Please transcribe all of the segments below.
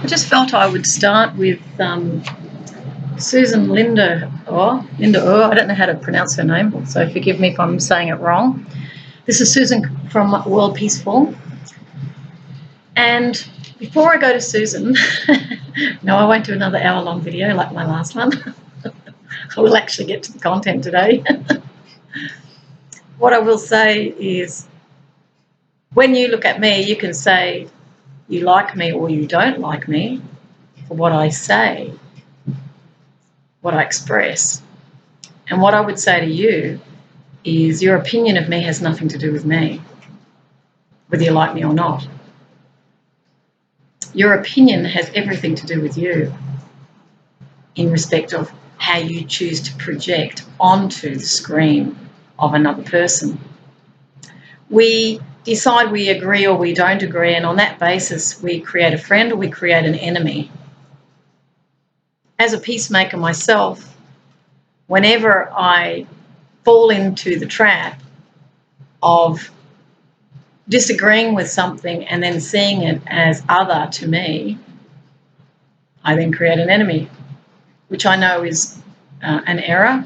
I just felt I would start with Susan Lindauer. I don't know how to pronounce her name, so forgive me if I'm saying it wrong. This is Susan from Worldpeacefull. And before I go to Susan, no, I won't do another hour-long video like my last one. I will actually get to the content today. What I will say is, when you look at me, you can say you like me or you don't like me for what I say, what I express. And what I would say to you is your opinion of me has nothing to do with me, whether you like me or not. Your opinion has everything to do with you in respect of how you choose to project onto the screen of another person. We decide we agree or we don't agree, and on that basis we create a friend or we create an enemy. As a peacemaker myself, whenever I fall into the trap of disagreeing with something and then seeing it as other to me, I then create an enemy, which I know is an error,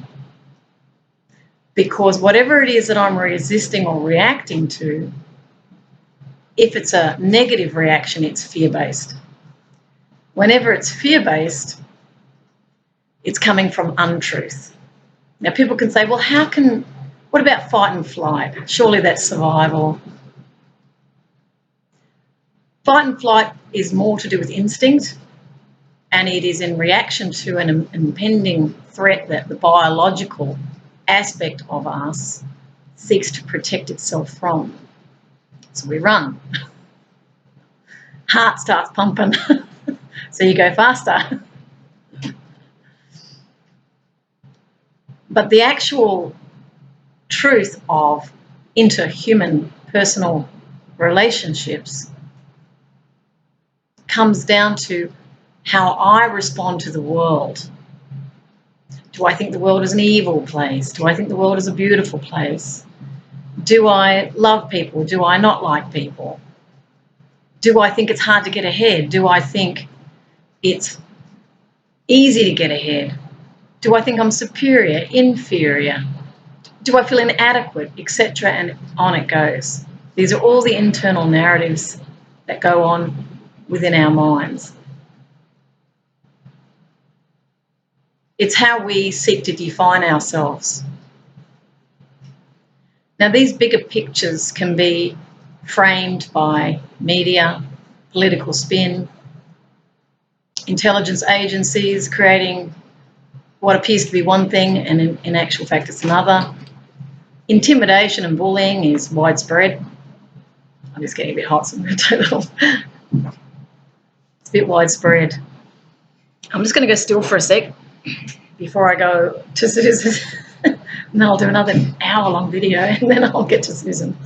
because whatever it is that I'm resisting or reacting to, if it's a negative reaction, it's fear-based. Whenever it's fear-based, it's coming from untruth. Now, people can say, well, what about fight and flight? Surely that's survival. Fight and flight is more to do with instinct, and it is in reaction to an impending threat that the biological aspect of us seeks to protect itself from. So we run. Heart starts pumping, so you go faster. But the actual truth of interhuman personal relationships comes down to how I respond to the world. Do I think the world is an evil place? Do I think the world is a beautiful place? Do I love people? Do I not like people? Do I think it's hard to get ahead? Do I think it's easy to get ahead? Do I think I'm superior, inferior? Do I feel inadequate, etc.? And on it goes. These are all the internal narratives that go on within our minds. It's how we seek to define ourselves. Now, these bigger pictures can be framed by media, political spin, intelligence agencies creating what appears to be one thing and in actual fact it's another. Intimidation and bullying is widespread. I'm just getting a bit hot, so I'm going to take that off. It's a bit widespread. I'm just going to go still for a sec before I go to Susan. And then I'll do another hour-long video and then I'll get to Susan.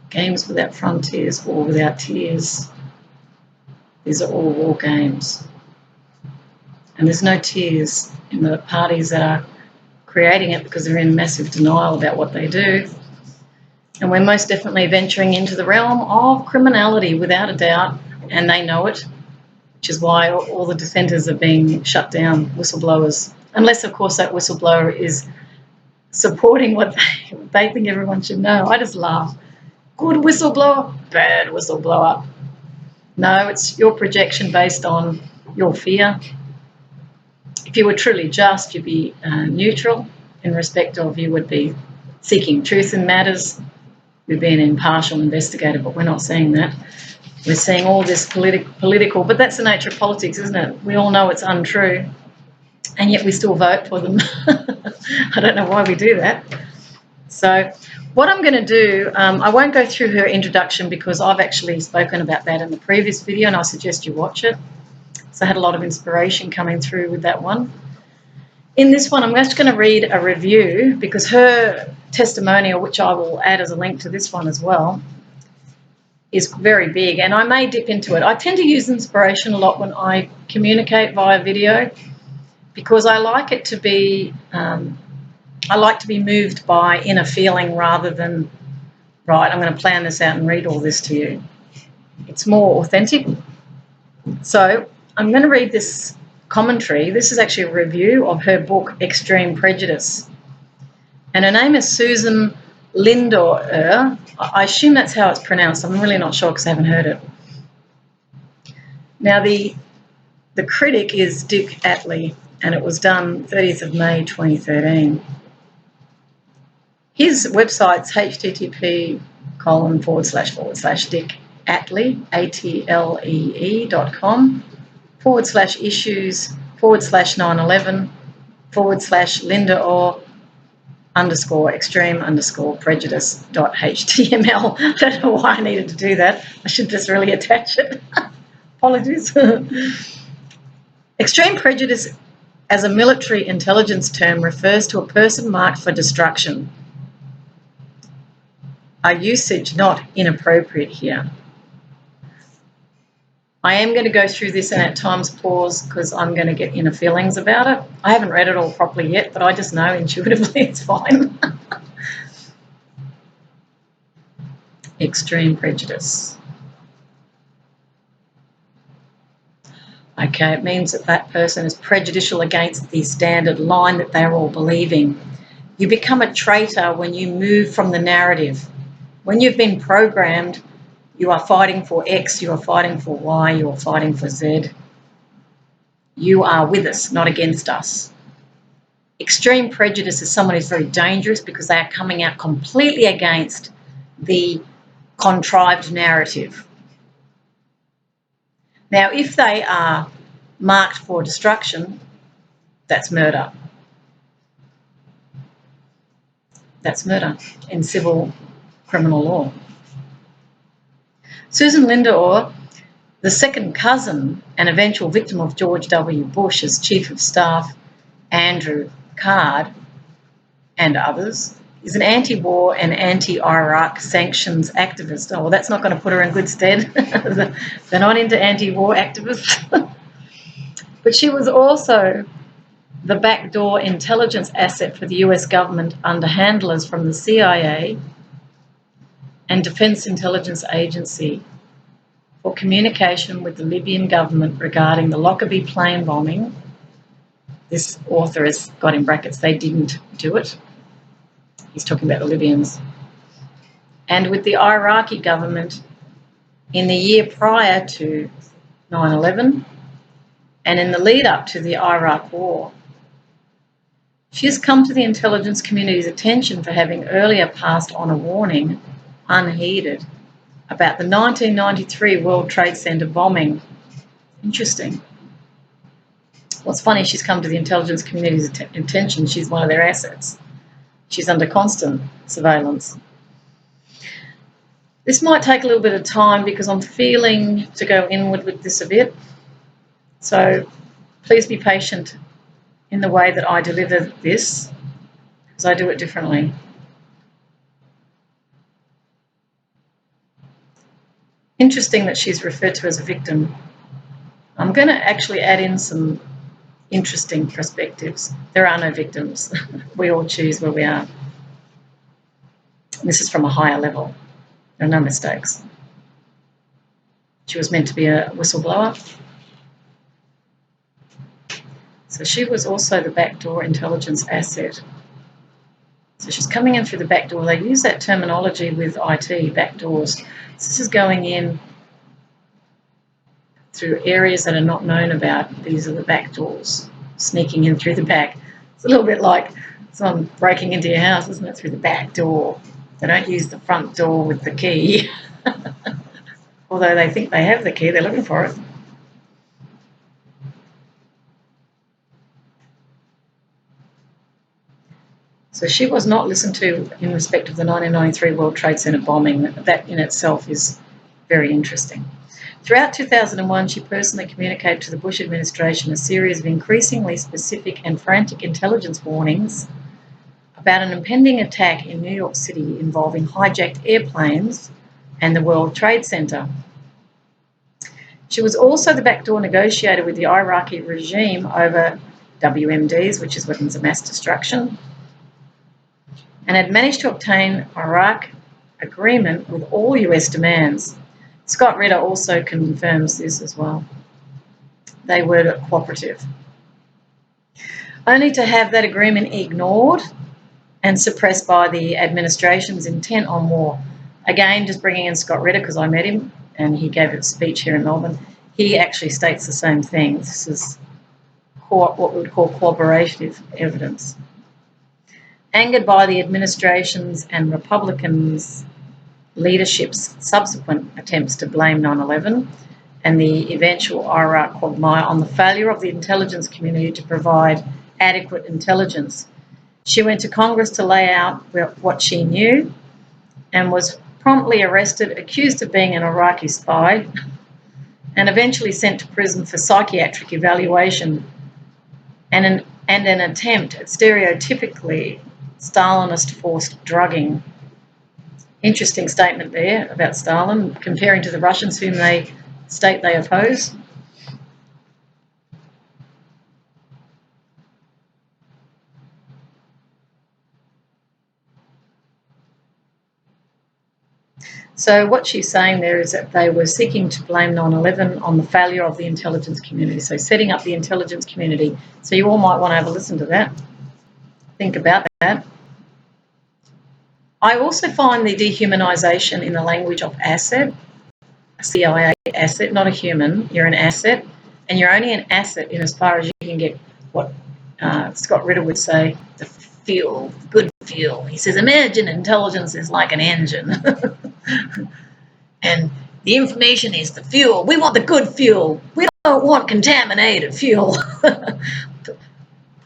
Games without frontiers, war without tears. These are all war games. And there's no tears in the parties that are creating it because they're in massive denial about what they do. And we're most definitely venturing into the realm of criminality without a doubt, and they know it, which is why all the dissenters are being shut down, whistleblowers. Unless, of course, that whistleblower is supporting what they think everyone should know. I just laugh. Good whistleblower, bad whistleblower. No, it's your projection based on your fear. If you were truly just, you'd be neutral in respect of you would be seeking truth in matters. You'd be an impartial investigator, but we're not seeing that. We're seeing all this political, but that's the nature of politics, isn't it? We all know it's untrue, and yet we still vote for them. I don't know why we do that. So what I'm going to do, I won't go through her introduction because I've actually spoken about that in the previous video and I suggest you watch it. So I had a lot of inspiration coming through with that one. In this one, I'm just going to read a review because her testimonial, which I will add as a link to this one as well, is very big, and I may dip into it. I tend to use inspiration a lot when I communicate via video because I like it to be, I like to be moved by inner feeling rather than, right, I'm going to plan this out and read all this to you. It's more authentic. So I'm going to read this commentary. This is actually a review of her book, Extreme Prejudice. And her name is Susan Lindauer. I assume that's how it's pronounced. I'm really not sure because I haven't heard it. Now, the critic is Dick Atley, and it was done 30th of May 2013. His website's http://Dick Atley, ATLEE.com/issues/911/extreme_prejudice.html. I don't know why I needed to do that. I should just really attach it. Apologies. Extreme prejudice as a military intelligence term refers to a person marked for destruction. Our usage not inappropriate here. I am going to go through this and at times pause because I'm going to get inner feelings about it. I haven't read it all properly yet, but I just know intuitively it's fine. Extreme prejudice. Okay, it means that that person is prejudicial against the standard line that they're all believing. You become a traitor when you move from the narrative. When you've been programmed, you are fighting for X, you are fighting for Y, you are fighting for Z. You are with us, not against us. Extreme prejudice is someone who's very dangerous because they are coming out completely against the contrived narrative. Now, if they are marked for destruction, that's murder. That's murder in civil criminal law. Susan Lindauer, the second cousin and eventual victim of George W. Bush as Chief of Staff Andrew Card and others, is an anti-war and anti-Iraq sanctions activist. Oh, well, that's not going to put her in good stead. They're not into anti-war activists. But she was also the backdoor intelligence asset for the US government under handlers from the CIA and Defense Intelligence Agency for communication with the Libyan government regarding the Lockerbie plane bombing. This author has got in brackets, they didn't do it. He's talking about the Libyans. And with the Iraqi government in the year prior to 9/11 and in the lead up to the Iraq war. She has come to the intelligence community's attention for having earlier passed on a warning, unheeded, about the 1993 World Trade Center bombing. Interesting. What's funny, she's come to the intelligence community's attention. She's one of their assets. She's under constant surveillance. This might take a little bit of time because I'm feeling to go inward with this a bit. So please be patient in the way that I deliver this, because I do it differently. Interesting that she's referred to as a victim. I'm going to actually add in some interesting perspectives. There are no victims. We all choose where we are. This is from a higher level. There are no mistakes. She was meant to be a whistleblower. So she was also the backdoor intelligence asset. So she's coming in through the back door. They use that terminology with IT, backdoors. So this is going in through areas that are not known about. These are the back doors, sneaking in through the back. It's a little bit like someone breaking into your house, isn't it, through the back door. They don't use the front door with the key. Although they think they have the key, they're looking for it. So she was not listened to in respect of the 1993 World Trade Center bombing. That in itself is Very interesting. Throughout 2001, she personally communicated to the Bush administration a series of increasingly specific and frantic intelligence warnings about an impending attack in New York City involving hijacked airplanes and the World Trade Center. She was also the backdoor negotiator with the Iraqi regime over WMDs, which is weapons of mass destruction, and had managed to obtain Iraq agreement with all US demands. Scott Ritter also confirms this as well. They were cooperative. Only to have that agreement ignored and suppressed by the administration's intent on war. Again, just bringing in Scott Ritter because I met him and he gave a speech here in Melbourne. He actually states the same thing. This is what we would call corroborative evidence. Angered by the administration's and Republicans' leadership's subsequent attempts to blame 9/11 and the eventual Iraq quagmire on the failure of the intelligence community to provide adequate intelligence, she went to Congress to lay out what she knew and was promptly arrested, accused of being an Iraqi spy, and eventually sent to prison for psychiatric evaluation and an attempt at stereotypically Stalinist forced drugging. Interesting statement there about Stalin, comparing to the Russians whom they state they oppose. So what she's saying there is that they were seeking to blame 9/11 on the failure of the intelligence community. So setting up the intelligence community. So you all might want to have a listen to that. Think about that. I also find the dehumanisation in the language of asset, a CIA asset, not a human. You're an asset, and you're only an asset in as far as you can get what Scott Ritter would say, the fuel, good fuel. He says, imagine intelligence is like an engine. And the information is the fuel. We want the good fuel. We don't want contaminated fuel.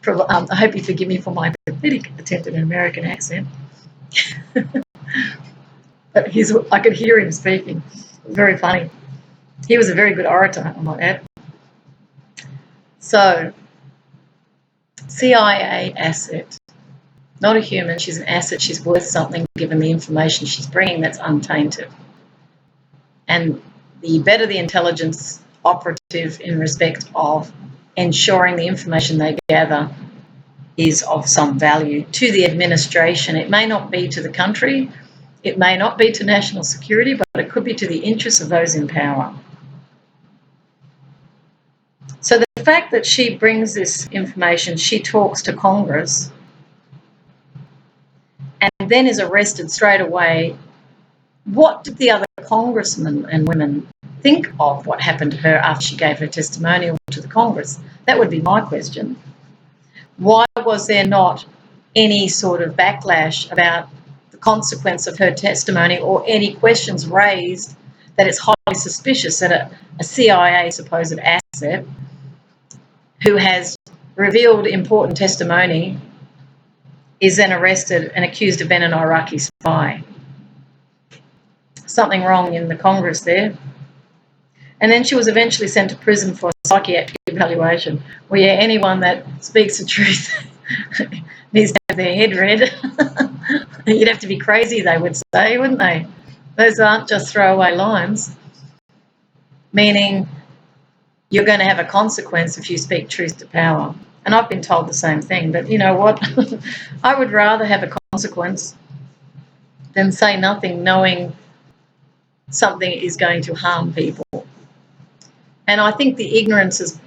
I hope you forgive me for my pathetic attempt at an American accent. But I could hear him speaking. It was very funny. He was a very good orator, I might add. So, CIA asset. Not a human, she's an asset. She's worth something given the information she's bringing that's untainted. And the better the intelligence operative in respect of ensuring the information they gather is of some value to the administration. It may not be to the country, it may not be to national security, but it could be to the interests of those in power. So the fact that she brings this information, she talks to Congress and then is arrested straight away. What did the other congressmen and women think of what happened to her after she gave her testimonial to the Congress? That would be my question. Why was there not any sort of backlash about the consequence of her testimony or any questions raised that it's highly suspicious that a CIA supposed asset who has revealed important testimony is then arrested and accused of being an Iraqi spy? Something wrong in the Congress there. And then she was eventually sent to prison for psychiatric evaluation. Well, yeah, anyone that speaks the truth needs to have their head read. You'd have to be crazy, they would say, wouldn't they? Those aren't just throwaway lines, meaning you're going to have a consequence if you speak truth to power. And I've been told the same thing, but you know what? I would rather have a consequence than say nothing knowing something is going to harm people. And I think the ignorance is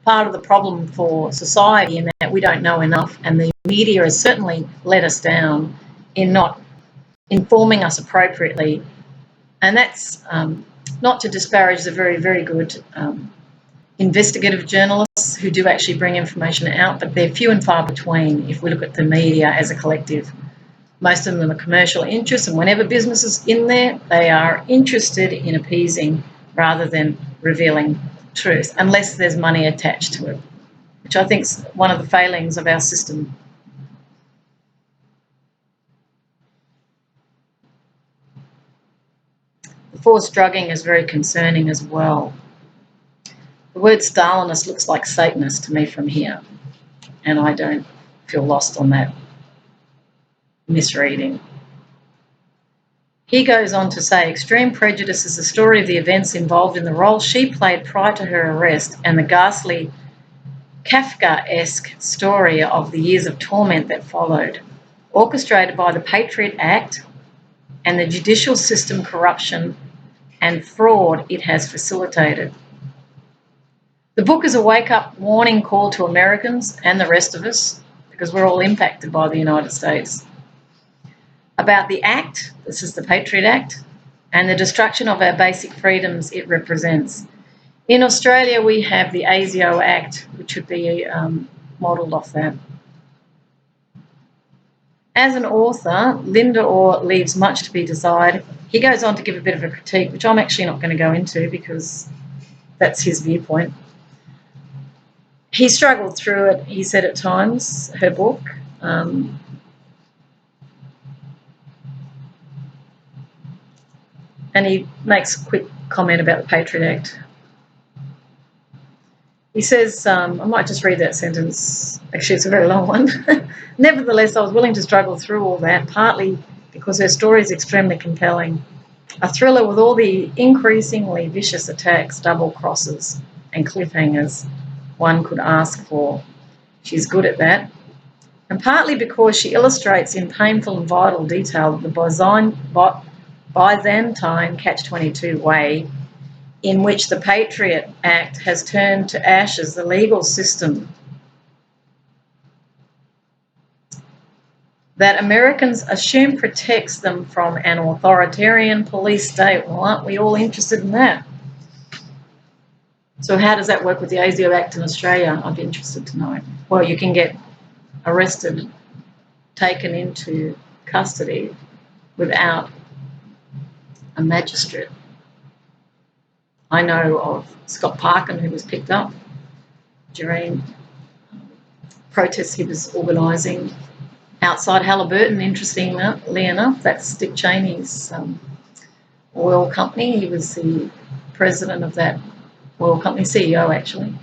part of the problem for society in that we don't know enough, and the media has certainly let us down in not informing us appropriately. And that's not to disparage the very, very good investigative journalists who do actually bring information out, but they're few and far between if we look at the media as a collective. Most of them are commercial interests, and whenever business is in there, they are interested in appeasing rather than revealing truth, unless there's money attached to it, which I think is one of the failings of our system. The Forced drugging is very concerning as well. The word Stalinist looks like Satanist to me from here, and I don't feel lost on that misreading. He goes on to say, Extreme Prejudice is the story of the events involved in the role she played prior to her arrest and the ghastly Kafka-esque story of the years of torment that followed, orchestrated by the Patriot Act and the judicial system corruption and fraud it has facilitated. The book is a wake-up warning call to Americans and the rest of us, because we're all impacted by the United States, about the Act, this is the Patriot Act, and the destruction of our basic freedoms it represents. In Australia, we have the ASIO Act, which would be modelled off that. As an author, Lindauer leaves much to be desired. He goes on to give a bit of a critique, which I'm actually not going to go into because that's his viewpoint. He struggled through it, he said at times, her book. And he makes a quick comment about the Patriot Act. He says, I might just read that sentence. Actually, it's a very long one. Nevertheless, I was willing to struggle through all that, partly because her story is extremely compelling. A thriller with all the increasingly vicious attacks, double crosses, and cliffhangers one could ask for. She's good at that. And partly because she illustrates in painful and vital detail the Byzantine catch-22 way in which the Patriot Act has turned to ashes the legal system that Americans assume protects them from an authoritarian police state. Well, aren't we all interested in that? So how does that work with the ASIO Act in Australia? I'd be interested to know. Well, you can get arrested, taken into custody without a magistrate. I know of Scott Parkin, who was picked up during protests he was organising outside Halliburton, interestingly enough. That's Dick Cheney's oil company. He was the president of that oil company, CEO actually.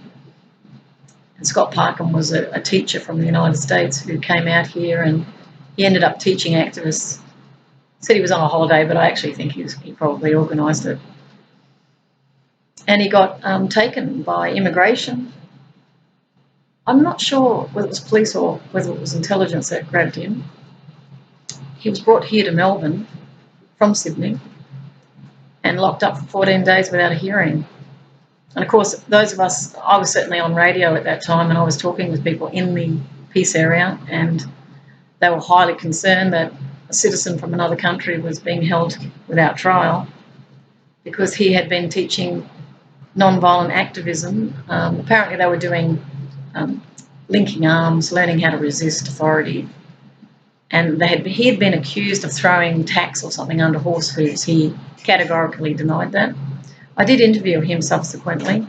And Scott Parkin was a teacher from the United States who came out here, and he ended up teaching activists. Said he was on a holiday, but I actually think he probably organised it. And he got taken by immigration. I'm not sure whether it was police or whether it was intelligence that grabbed him. He was brought here to Melbourne from Sydney and locked up for 14 days without a hearing. And of course, those of us, I was certainly on radio at that time, and I was talking with people in the peace area, and they were highly concerned that a citizen from another country was being held without trial because he had been teaching non-violent activism. Apparently they were doing linking arms, learning how to resist authority. And he had been accused of throwing tacks or something under horse hooves. He categorically denied that. I did interview him subsequently,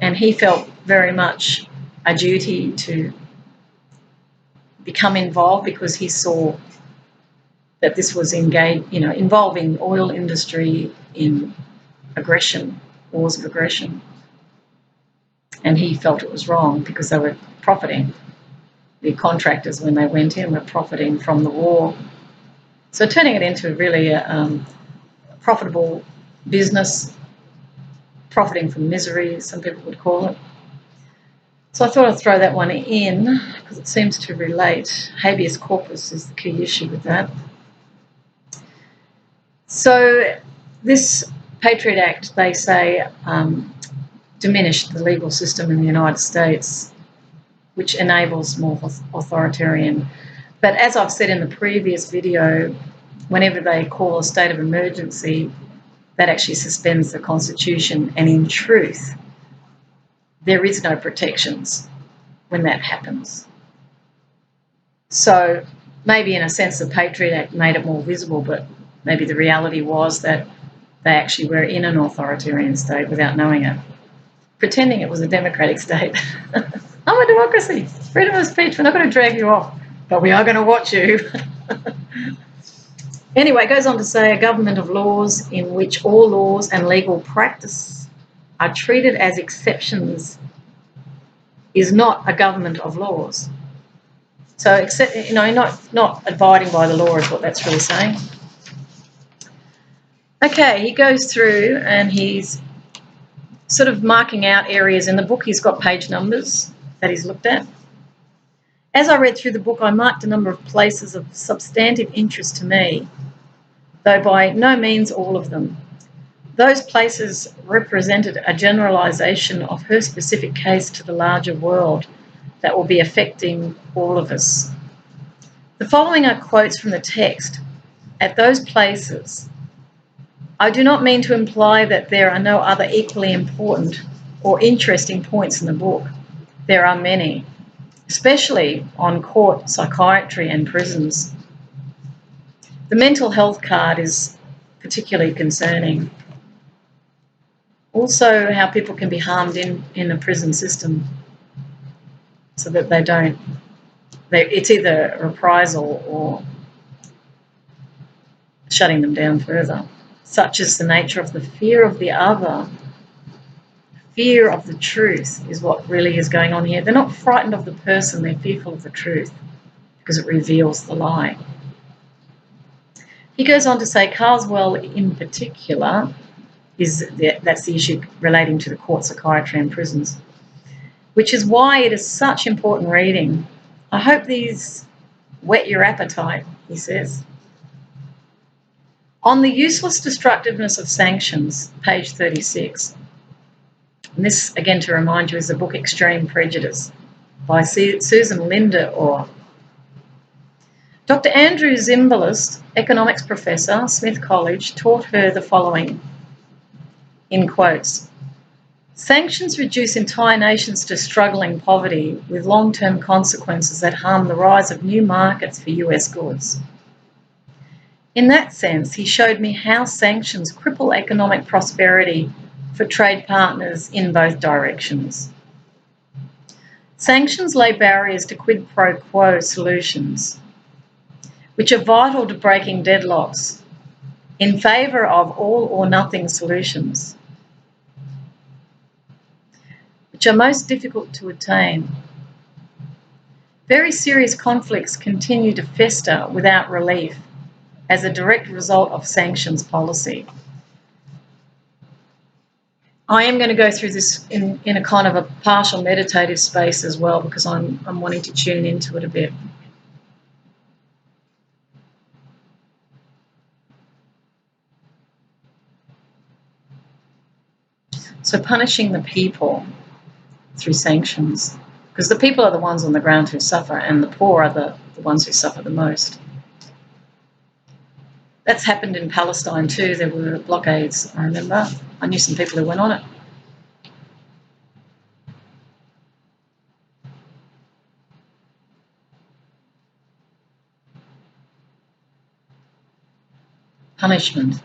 and he felt very much a duty to become involved because he saw that this was involving oil industry in aggression, wars of aggression. And he felt it was wrong because they were profiting. The contractors, when they went in, were profiting from the war. So turning it into really a profitable business, profiting from misery, some people would call it. So I thought I'd throw that one in because it seems to relate. Habeas corpus is the key issue with that. So this Patriot Act, they say, diminished the legal system in the United States, which enables more authoritarian. But as I've said in the previous video, whenever they call a state of emergency, that actually suspends the Constitution, and in truth, there is no protections when that happens. So maybe in a sense the Patriot Act made it more visible, but maybe the reality was that they actually were in an authoritarian state without knowing it, pretending it was a democratic state. I'm a democracy, freedom of speech, we're not going to drag you off, but we are going to watch you. Anyway, it goes on to say a government of laws in which all laws and legal practice are treated as exceptions is not a government of laws. So, not abiding by the law is what that's really saying. Okay, he goes through and he's sort of marking out areas in the book. He's got page numbers that he's looked at. As I read through the book, I marked a number of places of substantive interest to me, though by no means all of them. Those places represented a generalisation of her specific case to the larger world that will be affecting all of us. The following are quotes from the text. At those places, I do not mean to imply that there are no other equally important or interesting points in the book. There are many, especially on court, psychiatry and prisons. The mental health card is particularly concerning. Also, how people can be harmed in the prison system so that it's either reprisal or shutting them down further. Such is the nature of the fear of the other. Fear of the truth is what really is going on here. They're not frightened of the person, they're fearful of the truth because it reveals the lie. He goes on to say Carswell in particular, that's the issue relating to the court, psychiatry and prisons, which is why it is such important reading. I hope these whet your appetite, he says. On the useless destructiveness of sanctions, page 36. And this, again, to remind you, is the book Extreme Prejudice by Susan Lindauer. Dr. Andrew Zimbalist, economics professor, Smith College, taught her the following, in quotes, sanctions reduce entire nations to struggling poverty with long-term consequences that harm the rise of new markets for US goods. In that sense, he showed me how sanctions cripple economic prosperity for trade partners in both directions. Sanctions lay barriers to quid pro quo solutions, which are vital to breaking deadlocks in favour of all or nothing solutions, which are most difficult to attain. Very serious conflicts continue to fester without relief as a direct result of sanctions policy. I am going to go through this in a kind of a partial meditative space as well because I'm wanting to tune into it a bit. So punishing the people through sanctions, because the people are the ones on the ground who suffer and the poor are the ones who suffer the most. That's happened in Palestine too. There were blockades, I remember. I knew some people who went on it. Punishment,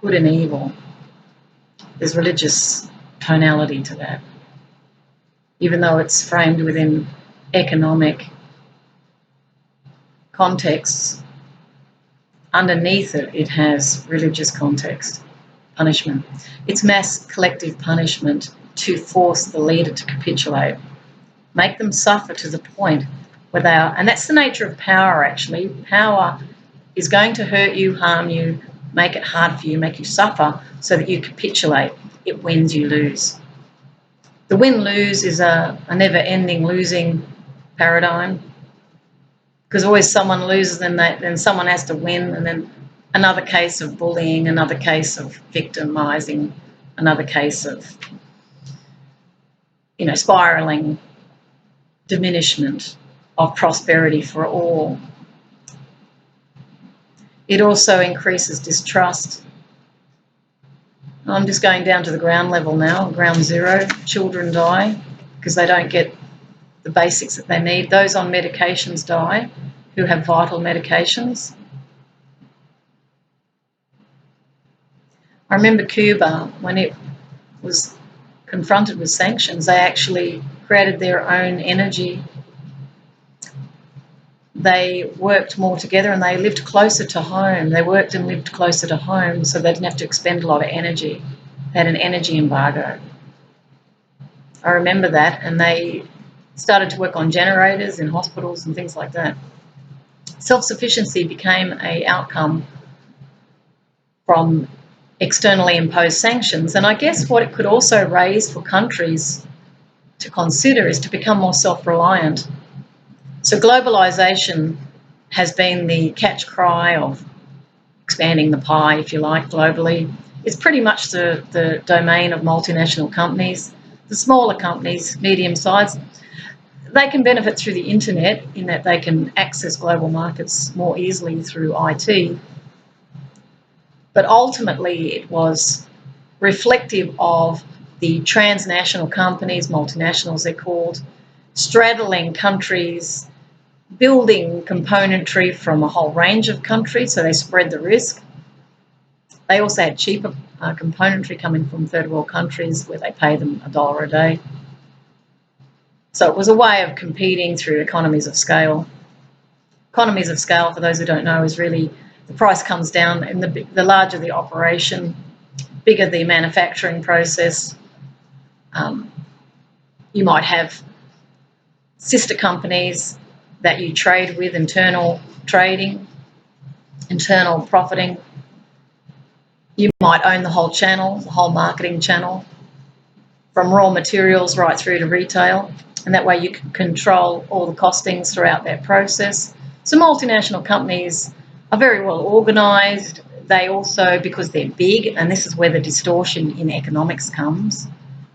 good and evil. There's religious tonality to that. Even though it's framed within economic contexts, underneath it, it has religious context, punishment. It's mass collective punishment to force the leader to capitulate, make them suffer to the point where they are, and that's the nature of power actually. Power is going to hurt you, harm you, make it hard for you, make you suffer so that you capitulate. It wins, you lose. The win-lose is a never-ending losing paradigm, because always someone loses, then someone has to win, and then another case of bullying, another case of victimising, another case of, spiralling diminishment of prosperity for all. It also increases distrust. I'm just going down to the ground level now, ground zero. Children die because they don't get the basics that they need. Those on medications die who have vital medications. I remember Cuba, when it was confronted with sanctions, they actually created their own energy. they worked more together and they lived closer to home. They worked and lived closer to home, so they didn't have to expend a lot of energy. They had an energy embargo. I remember that, and they started to work on generators in hospitals and things like that. Self-sufficiency became an outcome from externally imposed sanctions, and I guess what it could also raise for countries to consider is to become more self-reliant. So globalisation has been the catch cry of expanding the pie, if you like, globally. It's pretty much the domain of multinational companies. The smaller companies, medium-sized, they can benefit through the internet in that they can access global markets more easily through IT. But ultimately it was reflective of the transnational companies, multinationals they're called, straddling countries, building componentry from a whole range of countries, so they spread the risk. They also had cheaper componentry coming from third world countries where they pay them $1 a day. So it was a way of competing through economies of scale. Economies of scale, for those who don't know, is really the price comes down, and the larger the operation, bigger the manufacturing process. You might have sister companies that you trade with, internal trading, internal profiting. You might own the whole channel, the whole marketing channel, from raw materials right through to retail, and that way you can control all the costings throughout that process. So multinational companies are very well organised. They also, because they're big, and this is where the distortion in economics comes,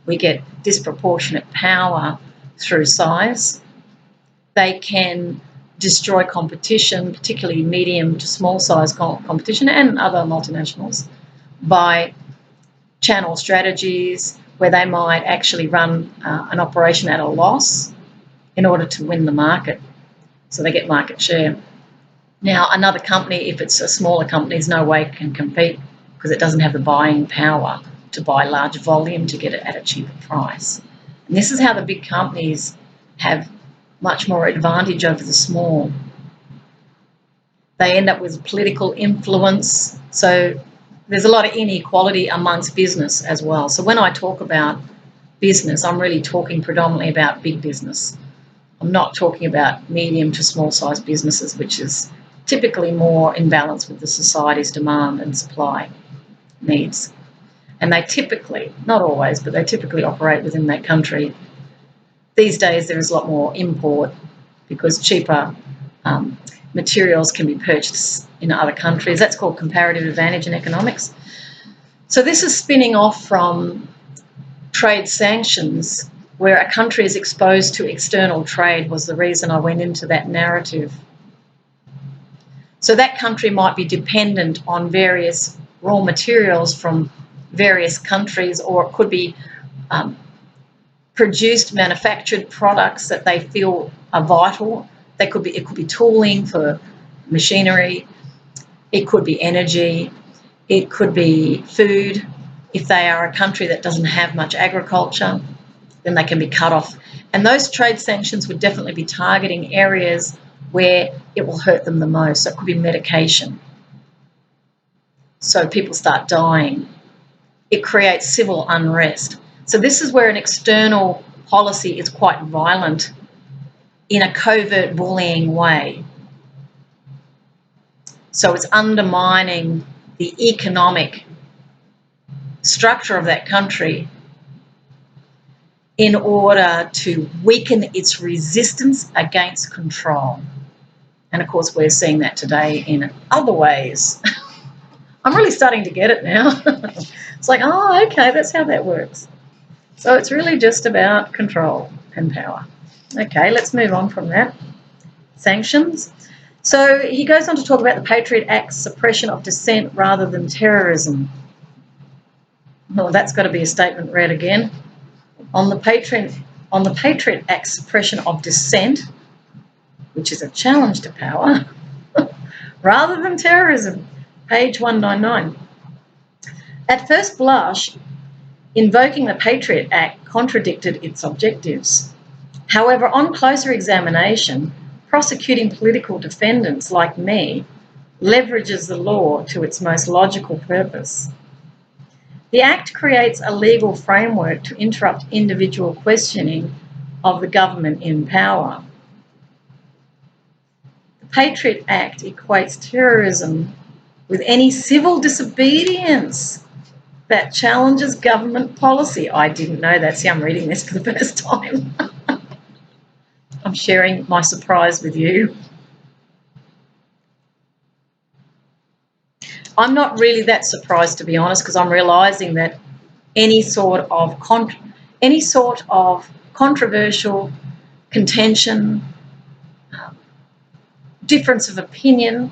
we get disproportionate power through size. They can destroy competition, particularly medium to small size competition and other multinationals, by channel strategies where they might actually run an operation at a loss in order to win the market. So they get market share. Now, another company, if it's a smaller company, there's no way it can compete because it doesn't have the buying power to buy large volume to get it at a cheaper price. And this is how the big companies have much more advantage over the small. They end up with political influence. So there's a lot of inequality amongst business as well. So when I talk about business, I'm really talking predominantly about big business. I'm not talking about medium to small size businesses, which is typically more in balance with the society's demand and supply needs. And they typically, not always, but they typically operate within that country. These days there is a lot more import because cheaper materials can be purchased in other countries. That's called comparative advantage in economics. So this is spinning off from trade sanctions, where a country is exposed to external trade was the reason I went into that narrative. So that country might be dependent on various raw materials from various countries, or it could be produced, manufactured products that they feel are vital. It could be tooling for machinery. It could be energy. It could be food. If they are a country that doesn't have much agriculture, then they can be cut off. And those trade sanctions would definitely be targeting areas where it will hurt them the most. So it could be medication. So people start dying. It creates civil unrest. So this is where an external policy is quite violent in a covert bullying way. So it's undermining the economic structure of that country in order to weaken its resistance against control. And of course, we're seeing that today in other ways. I'm really starting to get it now. It's like, oh, okay, that's how that works. So it's really just about control and power. Okay, let's move on from that. Sanctions. So he goes on to talk about the Patriot Act's suppression of dissent rather than terrorism. Well, that's got to be a statement read again. On the Patriot Act's suppression of dissent, which is a challenge to power, rather than terrorism, page 199. At first blush, invoking the Patriot Act contradicted its objectives. However, on closer examination, prosecuting political defendants like me leverages the law to its most logical purpose. The Act creates a legal framework to interrupt individual questioning of the government in power. The Patriot Act equates terrorism with any civil disobedience that challenges government policy. I didn't know that. See, I'm reading this for the first time. I'm sharing my surprise with you. I'm not really that surprised, to be honest, because I'm realising that any sort of controversial contention, difference of opinion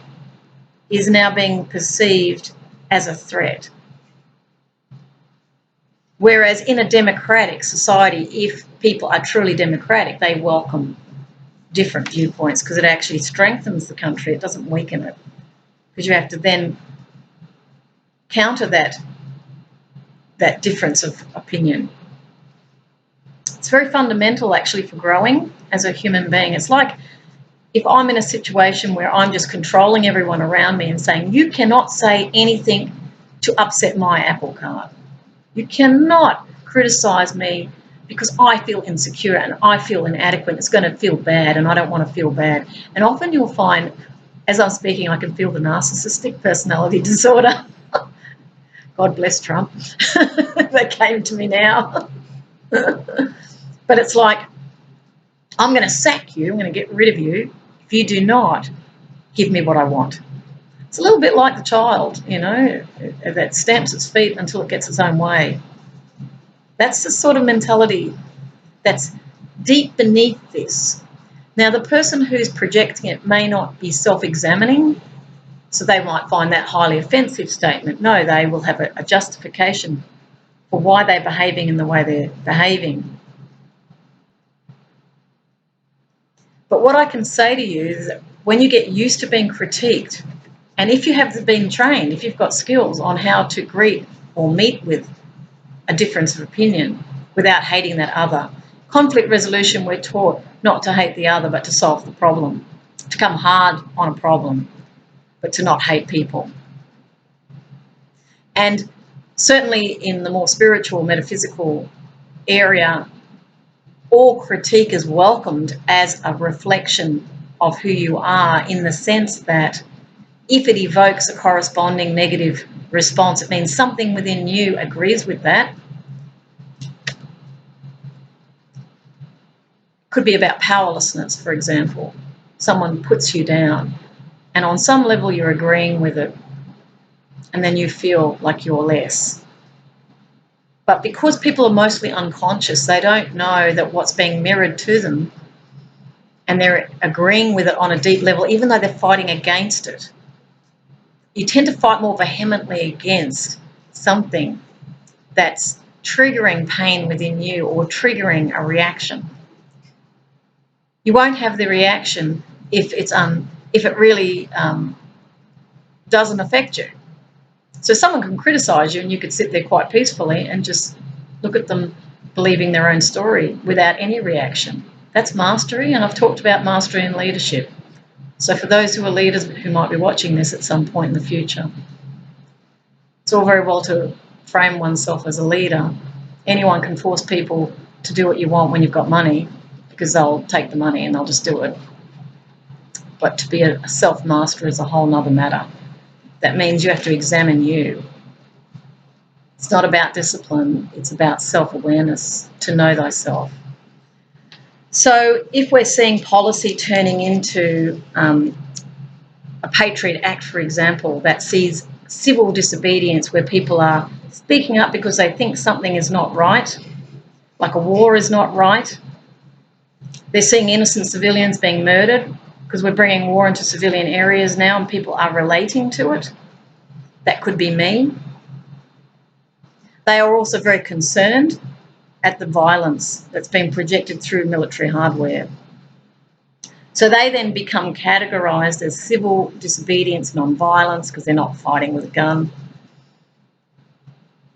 is now being perceived as a threat. Whereas in a democratic society, if people are truly democratic, they welcome different viewpoints because it actually strengthens the country. It doesn't weaken it, because you have to then counter that difference of opinion. It's very fundamental actually for growing as a human being. It's like if I'm in a situation where I'm just controlling everyone around me and saying, you cannot say anything to upset my apple cart. You cannot criticise me because I feel insecure and I feel inadequate. It's going to feel bad and I don't want to feel bad. And often you'll find, as I'm speaking, I can feel the narcissistic personality disorder. God bless Trump. That came to me now. But it's like, I'm going to sack you, I'm going to get rid of you if you do not give me what I want. It's a little bit like the child, you know, that stamps its feet until it gets its own way. That's the sort of mentality that's deep beneath this. Now, the person who's projecting it may not be self-examining, so they might find that highly offensive statement. No, they will have a justification for why they're behaving in the way they're behaving. But what I can say to you is that when you get used to being critiqued, and if you have been trained, if you've got skills on how to greet or meet with a difference of opinion without hating that other, conflict resolution, we're taught not to hate the other but to solve the problem, to come hard on a problem, but to not hate people. And certainly in the more spiritual, metaphysical area, all critique is welcomed as a reflection of who you are, in the sense that if it evokes a corresponding negative response, it means something within you agrees with that. Could be about powerlessness, for example. Someone puts you down, and on some level you're agreeing with it, and then you feel like you're less. But because people are mostly unconscious, they don't know that what's being mirrored to them, and they're agreeing with it on a deep level, even though they're fighting against it. You tend to fight more vehemently against something that's triggering pain within you or triggering a reaction. You won't have the reaction if it really doesn't affect you. So someone can criticise you and you could sit there quite peacefully and just look at them believing their own story without any reaction. That's mastery, and I've talked about mastery in leadership. So for those who are leaders who might be watching this at some point in the future, it's all very well to frame oneself as a leader. Anyone can force people to do what you want when you've got money, because they'll take the money and they'll just do it. But to be a self-master is a whole nother matter. That means you have to examine you. It's not about discipline, it's about self-awareness, to know thyself. So if we're seeing policy turning into a Patriot Act, for example, that sees civil disobedience where people are speaking up because they think something is not right, like a war is not right. They're seeing innocent civilians being murdered because we're bringing war into civilian areas now and people are relating to it. That could be me. They are also very concerned at the violence that's been projected through military hardware. So they then become categorised as civil disobedience, non-violence, because they're not fighting with a gun.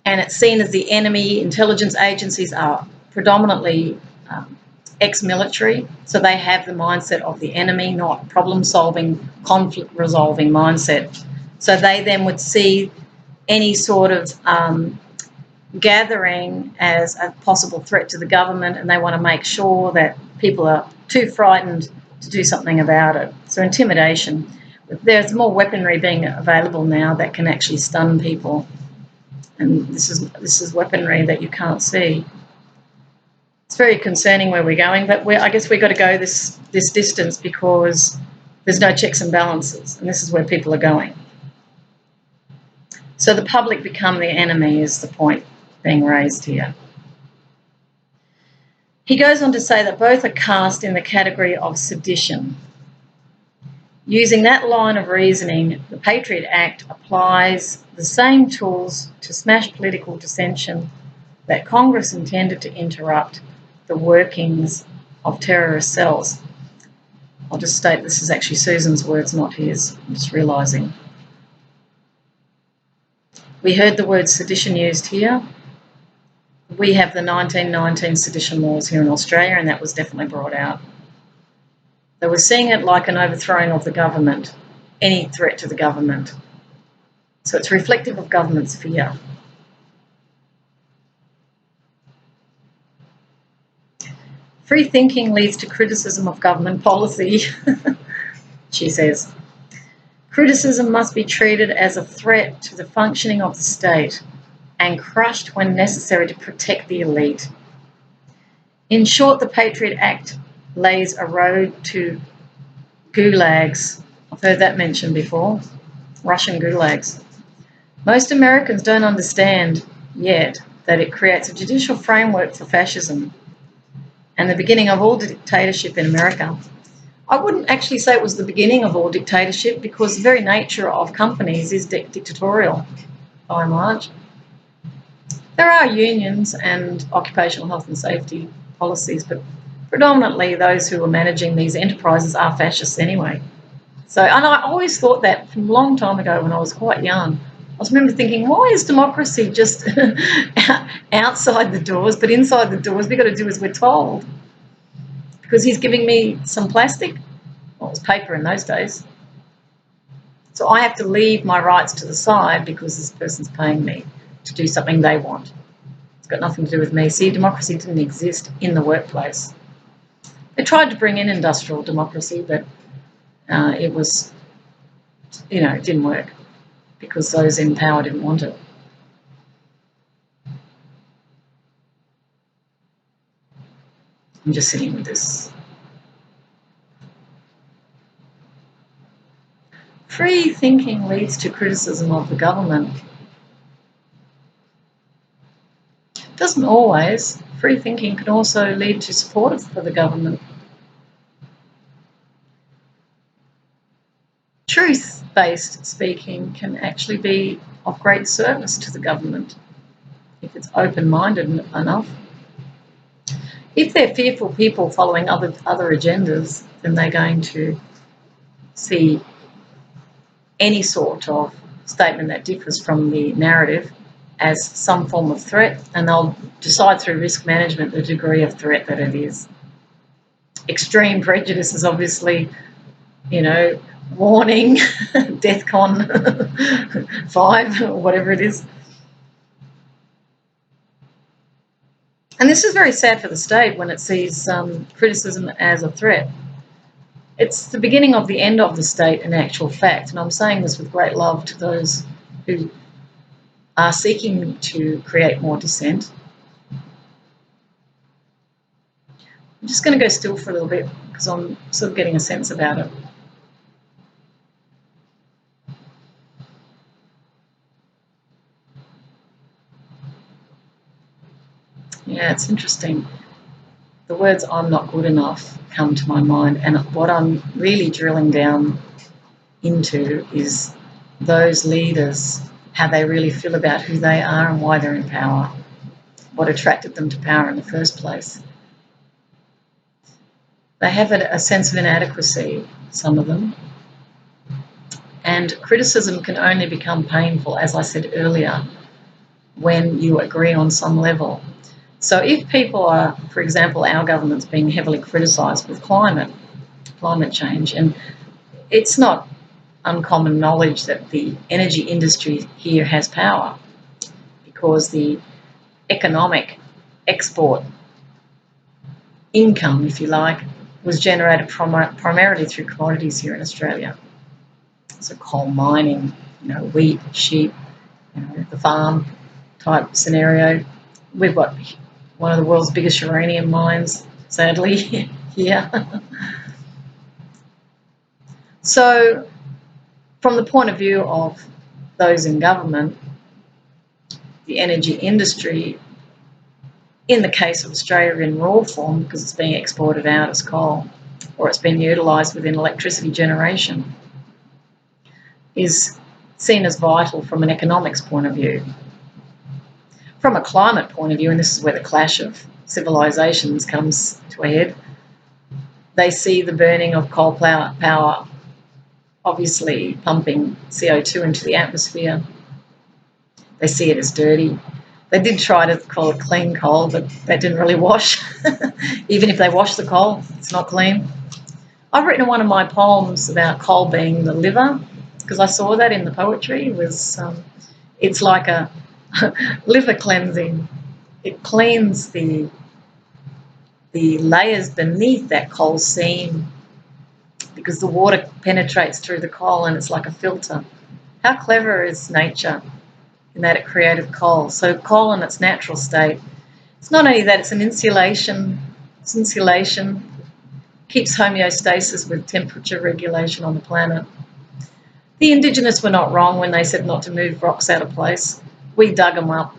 And it's seen as the enemy. Intelligence agencies are predominantly ex-military, so they have the mindset of the enemy, not problem-solving, conflict-resolving mindset. So they then would see any sort of gathering as a possible threat to the government, and they want to make sure that people are too frightened to do something about it. So intimidation. There's more weaponry being available now that can actually stun people, and this is weaponry that you can't see. It's very concerning where we're going, but I guess we've got to go this distance because there's no checks and balances, and this is where people are going. So the public become the enemy is the point being raised here. He goes on to say that both are cast in the category of sedition. Using that line of reasoning, the Patriot Act applies the same tools to smash political dissension that Congress intended to interrupt the workings of terrorist cells. I'll just state this is actually Susan's words, not his. I'm just realising. We heard the word sedition used here. We have the 1919 sedition laws here in Australia, and that was definitely brought out. They were seeing it like an overthrowing of the government, any threat to the government. So it's reflective of government's fear. Free thinking leads to criticism of government policy, she says. Criticism must be treated as a threat to the functioning of the state and crushed when necessary to protect the elite. In short, the Patriot Act lays a road to gulags. I've heard that mentioned before, Russian gulags. Most Americans don't understand yet that it creates a judicial framework for fascism and the beginning of all dictatorship in America. I wouldn't actually say it was the beginning of all dictatorship because the very nature of companies is dictatorial, by and large. There are unions and occupational health and safety policies, but predominantly those who are managing these enterprises are fascists anyway. So, and I always thought that from a long time ago when I was quite young. I remember thinking, why is democracy just outside the doors, but inside the doors we've got to do as we're told? Because he's giving me some plastic. Well, it was paper in those days. So I have to leave my rights to the side because this person's paying me to do something they want. It's got nothing to do with me. See, democracy didn't exist in the workplace. They tried to bring in industrial democracy, but it was, it didn't work because those in power didn't want it. I'm just sitting with this. Free thinking leads to criticism of the government. Doesn't always. Free thinking can also lead to support for the government. Truth-based speaking can actually be of great service to the government if it's open-minded enough. If they're fearful people following other agendas, then they're going to see any sort of statement that differs from the narrative as some form of threat, and they'll decide through risk management the degree of threat that it is. Extreme Prejudice is obviously, warning, DEFCON 5 or whatever it is. And this is very sad for the state when it sees criticism as a threat. It's the beginning of the end of the state in actual fact, and I'm saying this with great love to those who are seeking to create more dissent. I'm just going to go still for a little bit because I'm sort of getting a sense about it. Yeah, it's interesting. The words "I'm not good enough" come to my mind, and what I'm really drilling down into is those leaders, how they really feel about who they are and why they're in power, what attracted them to power in the first place. They have a sense of inadequacy, some of them, and criticism can only become painful, as I said earlier, when you agree on some level. So if people are, for example, our government's being heavily criticised with climate change, and it's not uncommon knowledge that the energy industry here has power, because the economic export income, if you like, was generated primarily through commodities here in Australia. So coal mining, wheat, sheep, the farm type scenario. We've got one of the world's biggest uranium mines, sadly, here. So from the point of view of those in government, the energy industry, in the case of Australia in raw form, because it's being exported out as coal, or it's been utilised within electricity generation, is seen as vital from an economics point of view. From a climate point of view, and this is where the clash of civilisations comes to a head, they see the burning of coal power obviously pumping CO2 into the atmosphere. They see it as dirty. They did try to call it clean coal, but that didn't really wash. Even if they wash the coal, it's not clean. I've written one of my poems about coal being the liver, because I saw that in the poetry. It's like a liver cleansing. It cleans the layers beneath that coal seam, because the water penetrates through the coal and it's like a filter. How clever is nature in that it created coal? So coal in its natural state, it's not only that, it's insulation, keeps homeostasis with temperature regulation on the planet. The Indigenous were not wrong when they said not to move rocks out of place. We dug them up.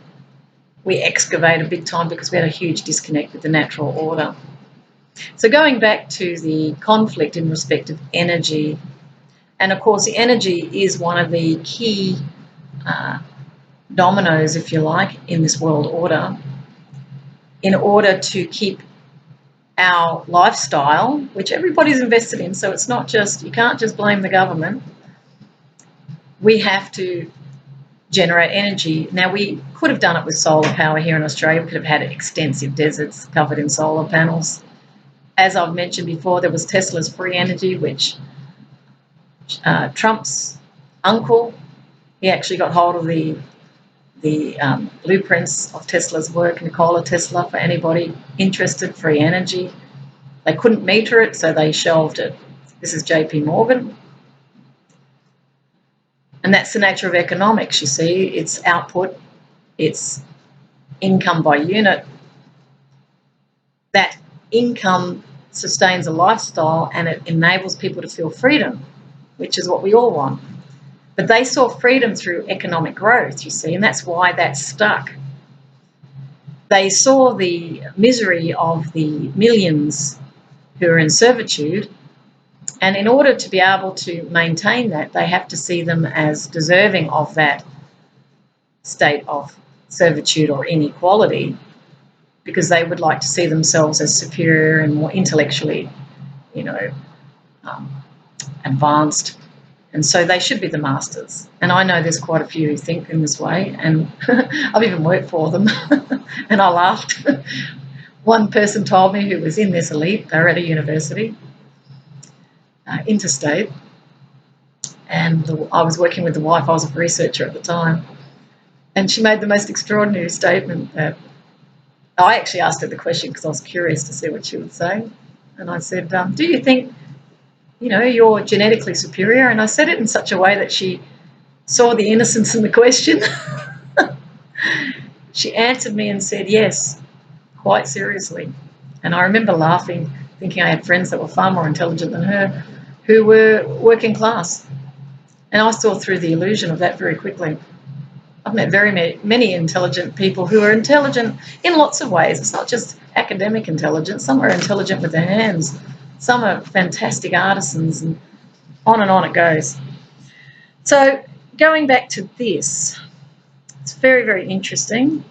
We excavated big time because we had a huge disconnect with the natural order. So going back to the conflict in respect of energy, and of course the energy is one of the key dominoes, if you like, in this world order, in order to keep our lifestyle, which everybody's invested in, so it's not just, you can't just blame the government. We have to generate energy. Now, we could have done it with solar power here in Australia. We could have had extensive deserts covered in solar panels. As I've mentioned before, there was Tesla's free energy, which Trump's uncle, he actually got hold of the blueprints of Tesla's work, Nikola Tesla, for anybody interested, free energy. They couldn't meter it, so they shelved it. This is JP Morgan. And that's the nature of economics, you see. It's output, it's income by unit. That income sustains a lifestyle and it enables people to feel freedom, which is what we all want. But they saw freedom through economic growth, you see, and that's why that stuck. They saw the misery of the millions who are in servitude, and in order to be able to maintain that, they have to see them as deserving of that state of servitude or inequality, because they would like to see themselves as superior and more intellectually, advanced. And so they should be the masters. And I know there's quite a few who think in this way, and I've even worked for them, and I laughed. One person told me, who was in this elite, they were at a university, interstate, and I was working with the wife, I was a researcher at the time, and she made the most extraordinary statement that, I actually asked her the question because I was curious to see what she would say, and I said, do you think you're genetically superior? And I said it in such a way that she saw the innocence in the question. She answered me and said, yes, quite seriously. And I remember laughing, thinking I had friends that were far more intelligent than her, who were working class. And I saw through the illusion of that very quickly. I've met very many intelligent people who are intelligent in lots of ways. It's not just academic intelligence. Some are intelligent with their hands. Some are fantastic artisans, and on it goes. So going back to this, it's very, very interesting.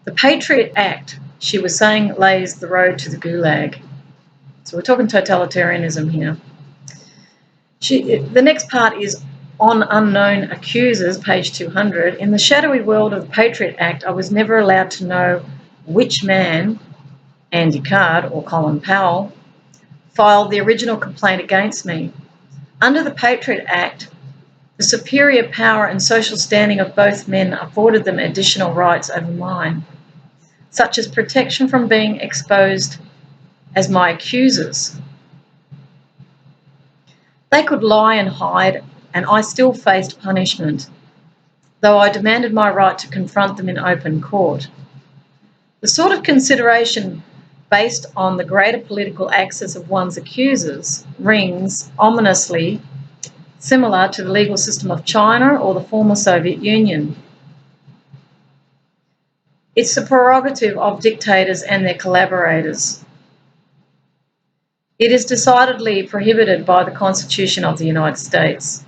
The Patriot Act, she was saying, lays the road to the gulag. So we're talking totalitarianism here. The next part is on unknown accusers, page 200, in the shadowy world of the Patriot Act, I was never allowed to know which man, Andy Card or Colin Powell, filed the original complaint against me. Under the Patriot Act, the superior power and social standing of both men afforded them additional rights over mine, such as protection from being exposed as my accusers. They could lie and hide, and I still faced punishment, though I demanded my right to confront them in open court. The sort of consideration based on the greater political access of one's accusers rings ominously similar to the legal system of China or the former Soviet Union. It's the prerogative of dictators and their collaborators. It is decidedly prohibited by the Constitution of the United States.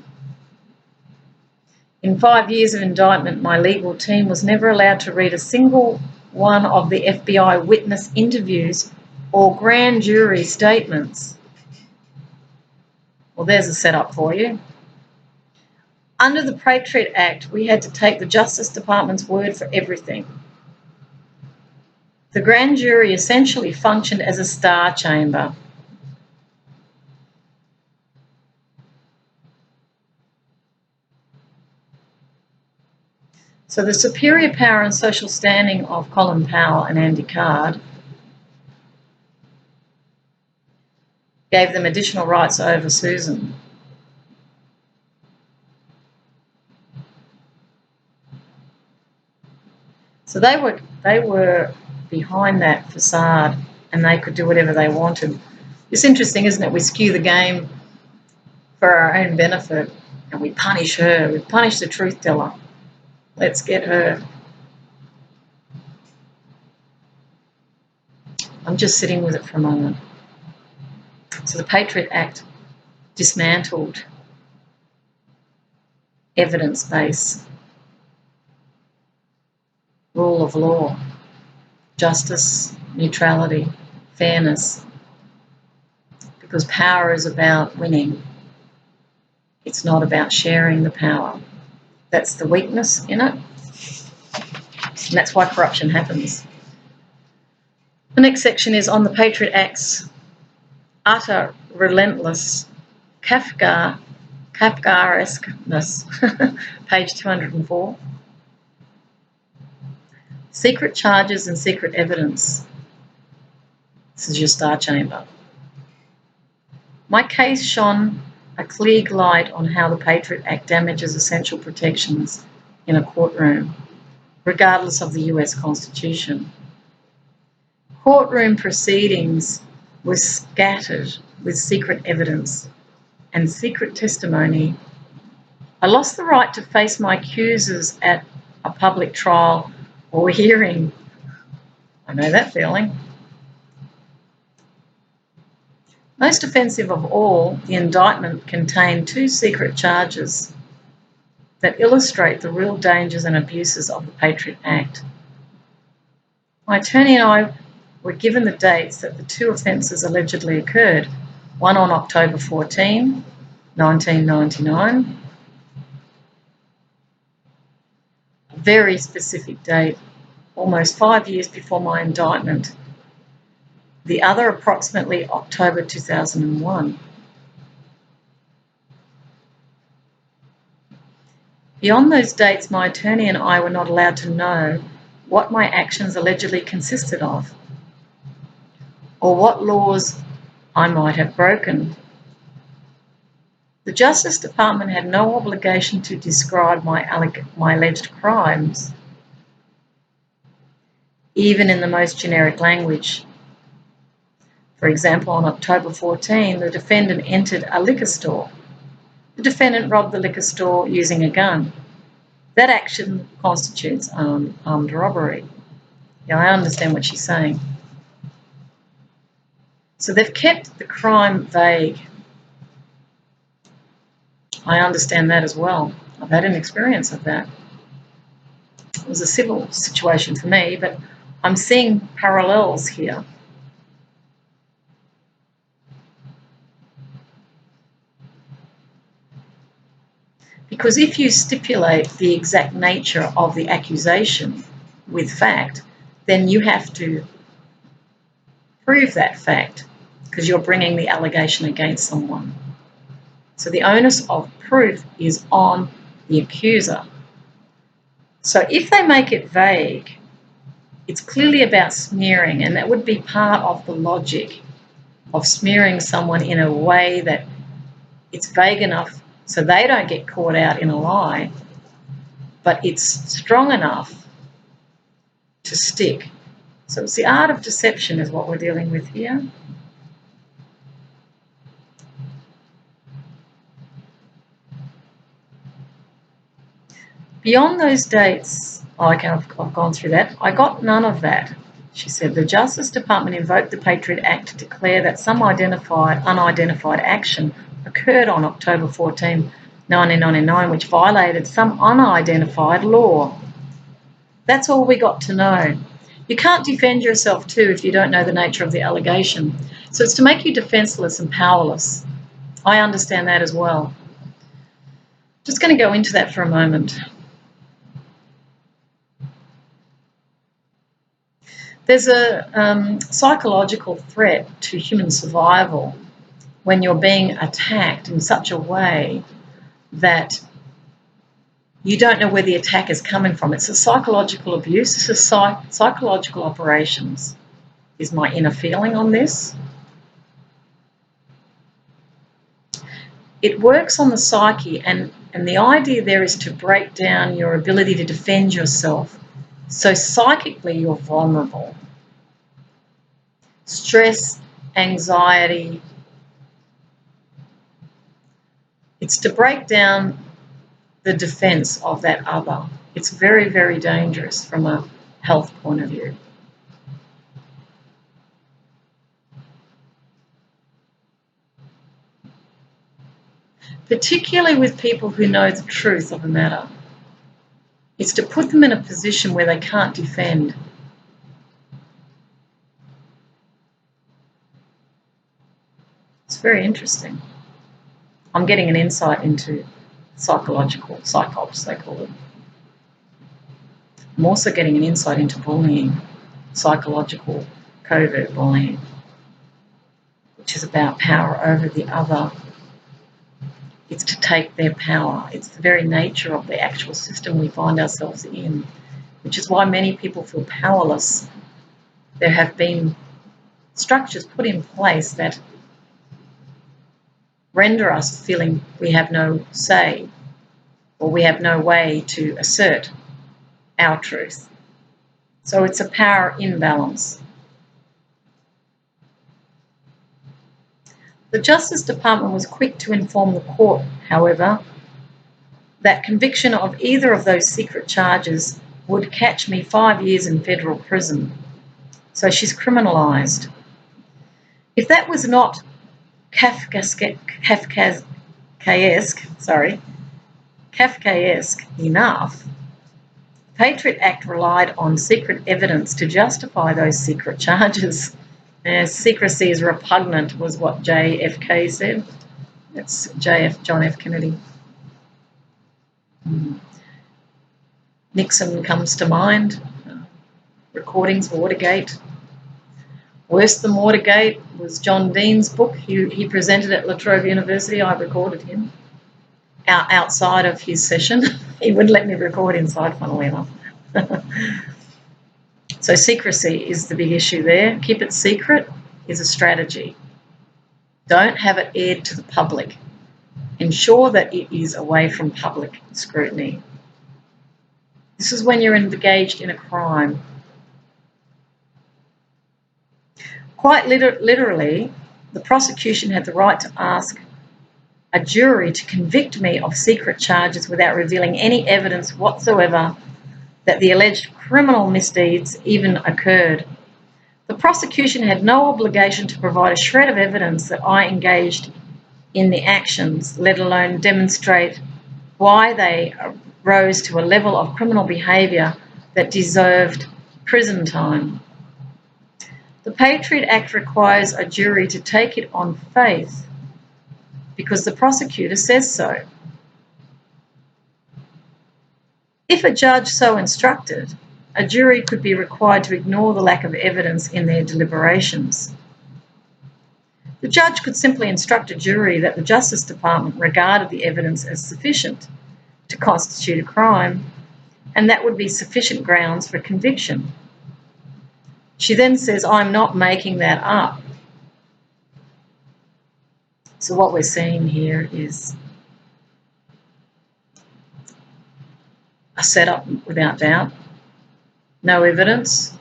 In 5 years of indictment, my legal team was never allowed to read a single one of the FBI witness interviews or grand jury statements. Well, there's a setup for you. Under the Patriot Act, we had to take the Justice Department's word for everything. The grand jury essentially functioned as a star chamber. So the superior power and social standing of Colin Powell and Andy Card gave them additional rights over Susan. So they were behind that facade, and they could do whatever they wanted. It's interesting, isn't it? We skew the game for our own benefit, and we punish her. We punish the truth teller. Let's get her. I'm just sitting with it for a moment. So the Patriot Act dismantled evidence base, rule of law, justice, neutrality, fairness, because power is about winning. It's not about sharing the power. That's the weakness in it, and that's why corruption happens. The next section is on the Patriot Act's utter relentless Kafkaesqueness, page 204. Secret charges and secret evidence. This is your star chamber. My case shone a clear light on how the Patriot Act damages essential protections in a courtroom, regardless of the US Constitution. Courtroom proceedings were scattered with secret evidence and secret testimony. I lost the right to face my accusers at a public trial or hearing. I know that feeling. Most offensive of all, the indictment contained 2 secret charges that illustrate the real dangers and abuses of the Patriot Act. My attorney and I were given the dates that the 2 offences allegedly occurred, one on October 14, 1999, a very specific date, almost 5 years before my indictment. The other approximately October 2001. Beyond those dates, my attorney and I were not allowed to know what my actions allegedly consisted of, or what laws I might have broken. The Justice Department had no obligation to describe my alleged crimes, even in the most generic language. For example, on October 14, the defendant entered a liquor store. The defendant robbed the liquor store using a gun. That action constitutes armed robbery. Yeah, I understand what she's saying. So they've kept the crime vague. I understand that as well. I've had an experience of that. It was a civil situation for me, but I'm seeing parallels here. Because if you stipulate the exact nature of the accusation with fact, then you have to prove that fact because you're bringing the allegation against someone. So the onus of proof is on the accuser. So if they make it vague, it's clearly about smearing, and that would be part of the logic of smearing someone in a way that it's vague enough so they don't get caught out in a lie, but it's strong enough to stick. So it's the art of deception is what we're dealing with here. Beyond those dates, I've gone through that. I got none of that, she said. The Justice Department invoked the Patriot Act to declare that some unidentified action occurred on October 14, 1999, which violated some unidentified law. That's all we got to know. You can't defend yourself too if you don't know the nature of the allegation. So it's to make you defenseless and powerless. I understand that as well. Just going to go into that for a moment. There's a psychological threat to human survival when you're being attacked in such a way that you don't know where the attack is coming from. It's a psychological abuse. This is psychological operations, is my inner feeling on this. It works on the psyche, and the idea there is to break down your ability to defend yourself. So psychically, you're vulnerable. Stress, anxiety. It's to break down the defense of that other. It's very, very dangerous from a health point of view. Particularly with people who know the truth of a matter. It's to put them in a position where they can't defend. It's very interesting. I'm getting an insight into psychological, psychops they call it. I'm also getting an insight into bullying, psychological covert bullying, which is about power over the other. It's to take their power. It's the very nature of the actual system we find ourselves in, which is why many people feel powerless. There have been structures put in place that render us feeling we have no say or we have no way to assert our truth. So it's a power imbalance. The Justice Department was quick to inform the court, however, that conviction of either of those secret charges would catch me 5 years in federal prison. So she's criminalised. If that was not Kafkaesque enough, the Patriot Act relied on secret evidence to justify those secret charges. Secrecy is repugnant, was what JFK said. That's John F. Kennedy. Nixon comes to mind. Recordings, Watergate. Worse than Watergate was John Dean's book. He presented at La Trobe University. I recorded him outside of his session. He wouldn't let me record inside, funnily enough. So secrecy is the big issue there. Keep it secret is a strategy. Don't have it aired to the public. Ensure that it is away from public scrutiny. This is when you're engaged in a crime. Quite literally, the prosecution had the right to ask a jury to convict me of secret charges without revealing any evidence whatsoever that the alleged criminal misdeeds even occurred. The prosecution had no obligation to provide a shred of evidence that I engaged in the actions, let alone demonstrate why they rose to a level of criminal behaviour that deserved prison time. The Patriot Act requires a jury to take it on faith because the prosecutor says so. If a judge so instructed, a jury could be required to ignore the lack of evidence in their deliberations. The judge could simply instruct a jury that the Justice Department regarded the evidence as sufficient to constitute a crime, and that would be sufficient grounds for conviction. She then says, I'm not making that up. So what we're seeing here is a setup without doubt, no evidence,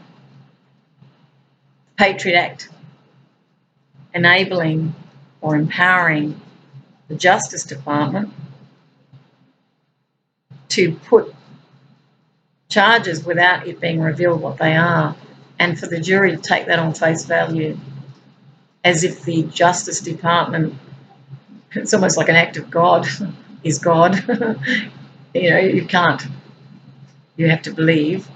Patriot Act enabling or empowering the Justice Department to put charges without it being revealed what they are, and for the jury to take that on face value as if the Justice Department, it's almost like an act of God, is God. You can't. You have to believe.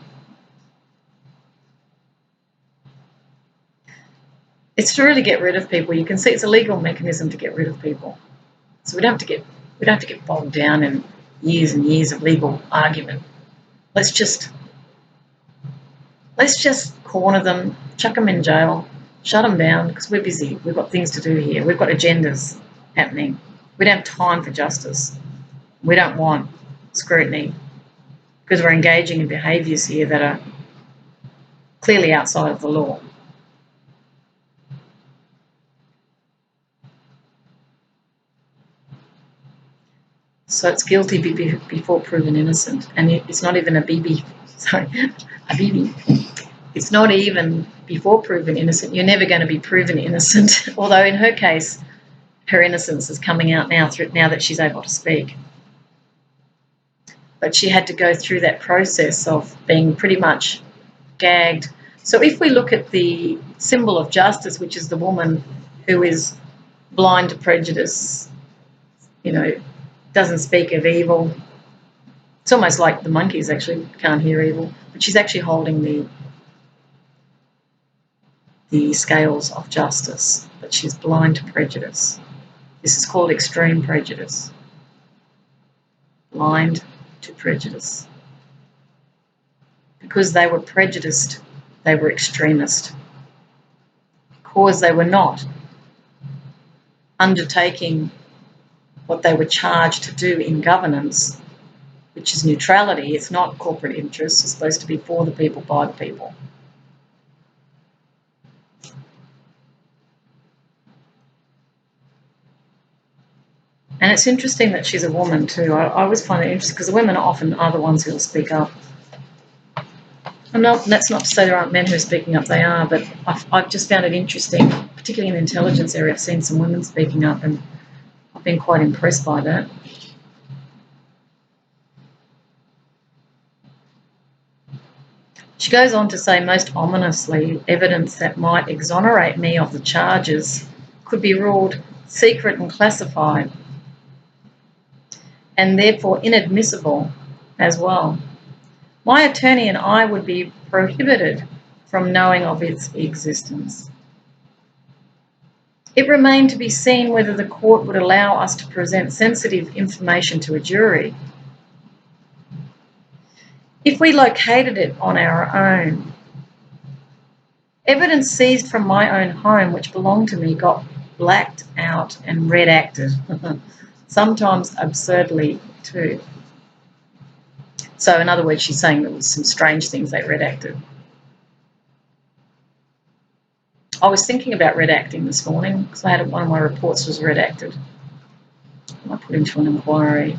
It's to really get rid of people. You can see it's a legal mechanism to get rid of people. So we don't have to get bogged down in years and years of legal argument. Let's just corner them, chuck them in jail, shut them down, because we're busy. We've got things to do here. We've got agendas happening. We don't have time for justice. We don't want scrutiny because we're engaging in behaviours here that are clearly outside of the law. So it's guilty before proven innocent. And it's not even a BB. It's not even before proven innocent. You're never going to be proven innocent. Although in her case, her innocence is coming out now that she's able to speak. But she had to go through that process of being pretty much gagged. So if we look at the symbol of justice, which is the woman who is blind to prejudice, doesn't speak of evil. It's almost like the monkeys actually can't hear evil, but she's actually holding the scales of justice, but she's blind to prejudice. This is called extreme prejudice. Blind to prejudice. Because they were prejudiced, they were extremist. Because they were not undertaking what they were charged to do in governance, which is neutrality. It's not corporate interests. It's supposed to be for the people, by the people. And it's interesting that she's a woman too. I always find it interesting because the women often are the ones who will speak up. And that's not to say there aren't men who are speaking up. They are, but I've just found it interesting, particularly in the intelligence area. I've seen some women speaking up and I've been quite impressed by that. She goes on to say, most ominously, evidence that might exonerate me of the charges could be ruled secret and classified, and therefore inadmissible as well. My attorney and I would be prohibited from knowing of its existence. It remained to be seen whether the court would allow us to present sensitive information to a jury. If we located it on our own, evidence seized from my own home, which belonged to me, got blacked out and redacted, sometimes absurdly too. So in other words, she's saying there was some strange things they redacted. I was thinking about redacting this morning because I had one of my reports was redacted. I put into an inquiry.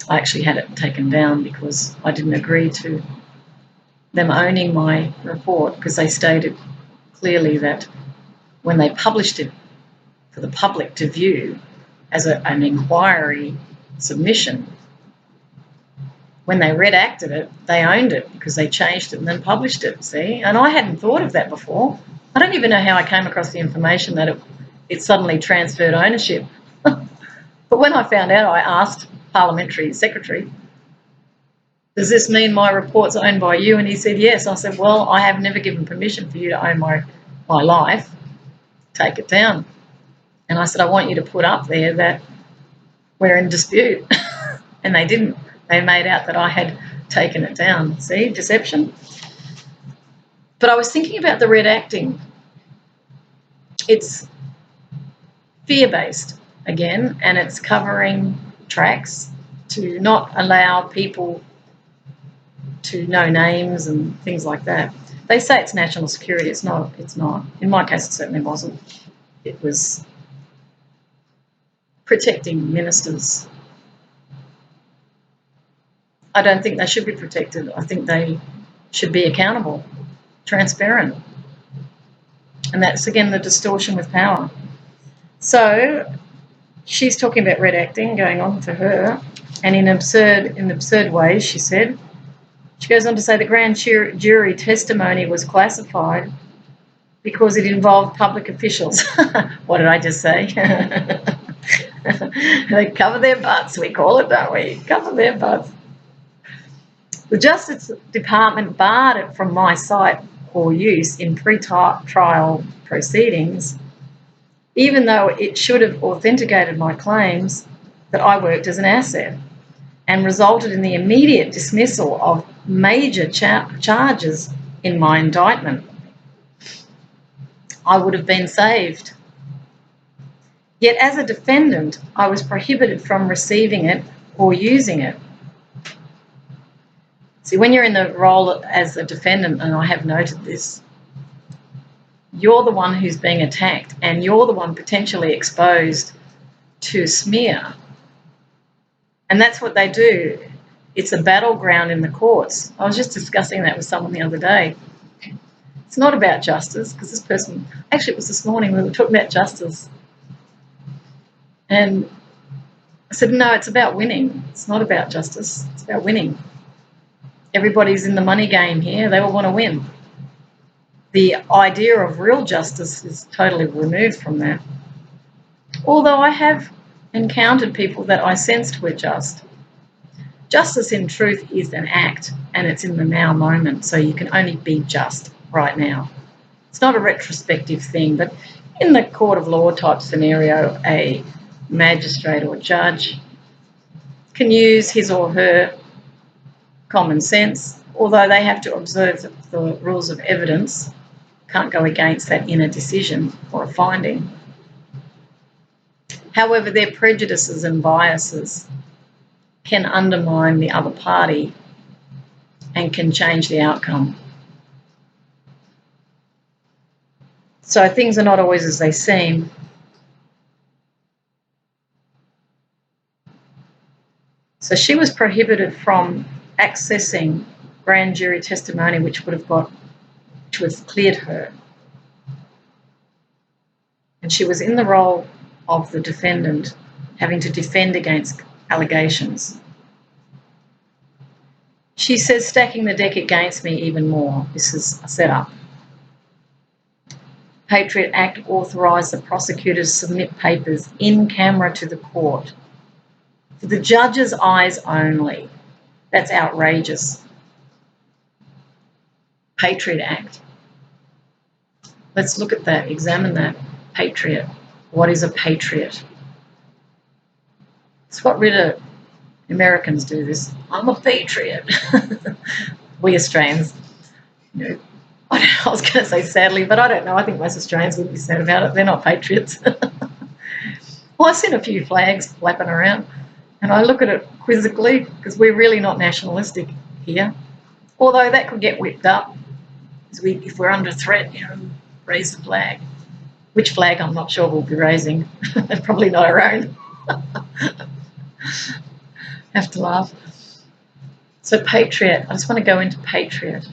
I actually had it taken down because I didn't agree to them owning my report, because they stated clearly that when they published it for the public to view as an inquiry submission, when they redacted it, they owned it because they changed it and then published it, see? And I hadn't thought of that before. I don't even know how I came across the information that it suddenly transferred ownership. But when I found out, I asked Parliamentary Secretary, does this mean my report's owned by you? And he said, yes. I said, well, I have never given permission for you to own my life. Take it down. And I said, I want you to put up there that we're in dispute. And they didn't. They made out that I had taken it down. See, deception. But I was thinking about the red acting. It's fear-based again, and it's covering tracks to not allow people to know names and things like that. They say it's national security. It's not. It's not. In my case, it certainly wasn't. It was protecting ministers. I don't think they should be protected. I think they should be accountable, transparent. And that's, again, the distortion with power. So she's talking about red acting going on for her, and in absurd ways, she said. She goes on to say the grand jury testimony was classified because it involved public officials. What did I just say? They cover their butts, we call it, don't we? Cover their butts. The Justice Department barred it from my sight or use in pre-trial proceedings, even though it should have authenticated my claims that I worked as an asset, and resulted in the immediate dismissal of major charges in my indictment. I would have been saved. Yet as a defendant, I was prohibited from receiving it or using it. See, when you're in the role as a defendant, and I have noted this, you're the one who's being attacked, and you're the one potentially exposed to smear. And that's what they do. It's a battleground in the courts. I was just discussing that with someone the other day. It's not about justice, because this person, actually it was this morning, we were talking about justice. And I said, no, it's about winning. It's not about justice. It's about winning. Everybody's in the money game here. They all want to win. The idea of real justice is totally removed from that. Although I have encountered people that I sensed were just. Justice in truth is an act, and it's in the now moment, so you can only be just right now. It's not a retrospective thing, but in the court of law type scenario, a magistrate or judge can use his or her common sense, although they have to observe the rules of evidence, can't go against that in a decision or a finding. However, their prejudices and biases can undermine the other party and can change the outcome. So things are not always as they seem. So she was prohibited from accessing grand jury testimony which would have cleared her. And she was in the role of the defendant, having to defend against allegations. She says, stacking the deck against me even more. This is a setup. Patriot Act authorised the prosecutor to submit papers in camera to the court for the judge's eyes only. That's outrageous. Patriot Act. Let's look at that, examine that. Patriot. What is a patriot? It's what Americans do this. I'm a patriot. We Australians, I was going to say sadly, but I don't know. I think most Australians would be sad about it. They're not patriots. Well, I've seen a few flags flapping around, and I look at it quizzically because we're really not nationalistic here. Although that could get whipped up if we're under threat, raise the flag. Which flag I'm not sure we'll be raising. Probably not our own. Have to laugh. So patriot, I just want to go into patriot.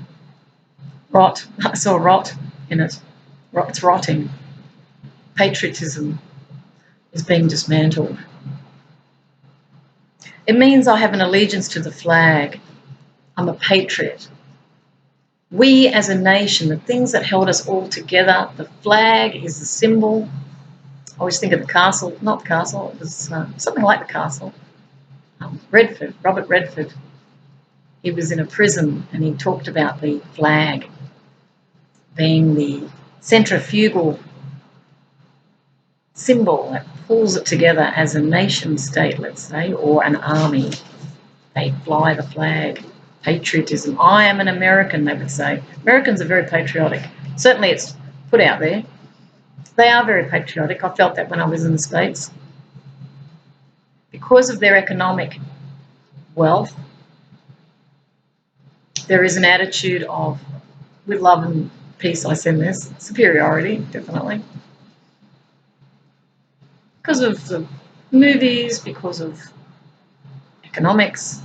Rot, I saw rot in it. It's rotting. Patriotism is being dismantled. It means I have an allegiance to the flag. I'm a patriot. We as a nation, the things that held us all together, the flag is the symbol. I always think of the castle, not the castle, it was something like the castle. Robert Redford. He was in a prison and he talked about the flag being the centrifugal symbol that pulls it together as a nation state, let's say, or an army. They fly the flag. Patriotism. I am an American, they would say. Americans are very patriotic. Certainly it's put out there. They are very patriotic. I felt that when I was in the States. Because of their economic wealth, there is an attitude of, with love and peace I send this, superiority, definitely. Because of the movies, because of economics,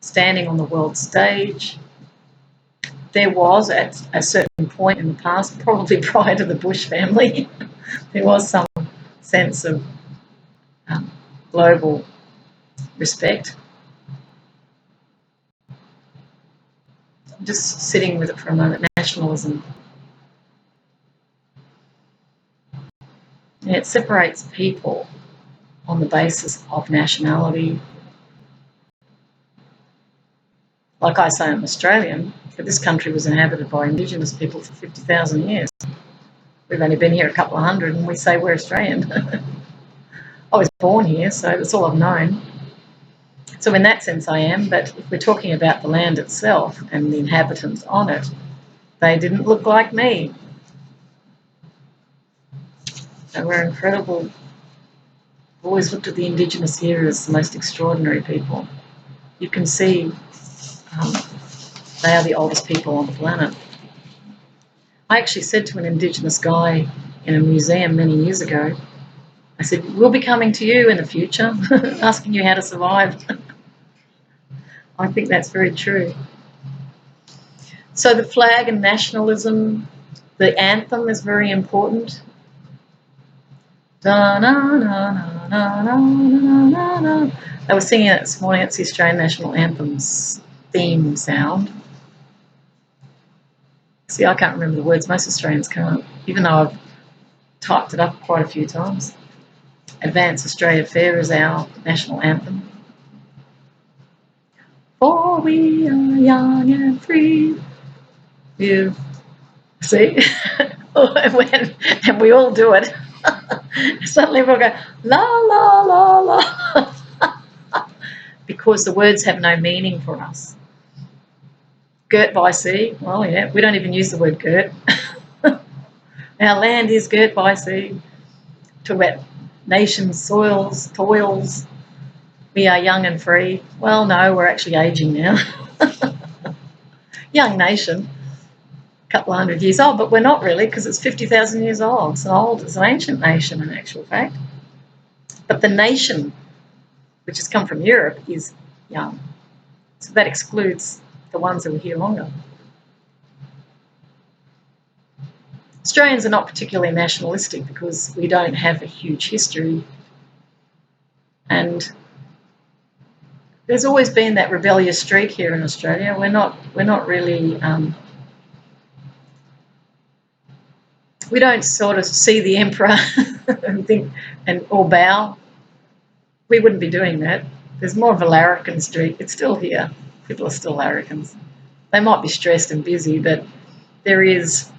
standing on the world stage. There was, at a certain point in the past, probably prior to the Bush family, there was some sense of global respect. I'm just sitting with it for a moment. Nationalism. It separates people on the basis of nationality. Like I say, I'm Australian, but this country was inhabited by Indigenous people for 50,000 years. We've only been here a couple of hundred and we say we're Australian. I was born here, so that's all I've known. So in that sense I am, but if we're talking about the land itself and the inhabitants on it, they didn't look like me. They were incredible. I've always looked at the Indigenous here as the most extraordinary people. You can see they are the oldest people on the planet. I actually said to an Indigenous guy in a museum many years ago, I said, we'll be coming to you in the future, asking you how to survive. I think that's very true. So the flag and nationalism, the anthem is very important. Da, na, na, na, na, na, na, na. They were singing it this morning. It's the Australian National Anthem's theme sound. See, I can't remember the words. Most Australians can't, even though I've typed it up quite a few times. Advance Australia Fair is our national anthem. For we are young and free. You see? And we all do it. Suddenly we'll go, la, la, la, la. Because the words have no meaning for us. Girt by sea. Well, yeah, we don't even use the word girt. Our land is girt by sea. Talk about nations, soils, toils. We are young and free. Well, no, we're actually aging now. Young nation, a couple of hundred years old, but we're not really because it's 50,000 years old. It's an ancient nation in actual fact. But the nation, which has come from Europe, is young. So that excludes the ones who are here longer. Australians are not particularly nationalistic because we don't have a huge history, and there's always been that rebellious streak here in Australia. We're not really we don't sort of see the emperor and think or bow. We wouldn't be doing that. There's more of a larrikin streak. It's still here. People are still larrikins. They might be stressed and busy, but there is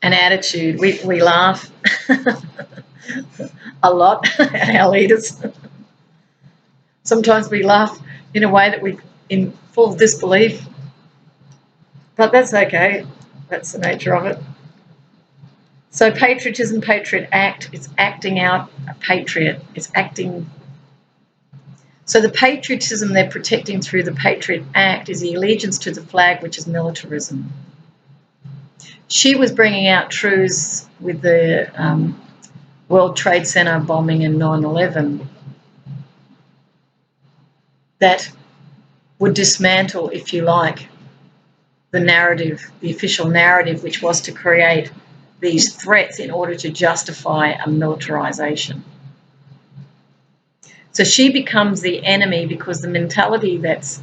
an attitude. We laugh a lot at our leaders. Sometimes we laugh in a way that we in full disbelief, but that's okay. That's the nature of it. So patriotism, Patriot Act, it's acting out a patriot. It's acting. So the patriotism they're protecting through the Patriot Act is the allegiance to the flag, which is militarism. She was bringing out truths with the World Trade Center bombing in 9/11 that would dismantle, if you like, the narrative, the official narrative, which was to create these threats in order to justify a militarization. So she becomes the enemy because the mentality that's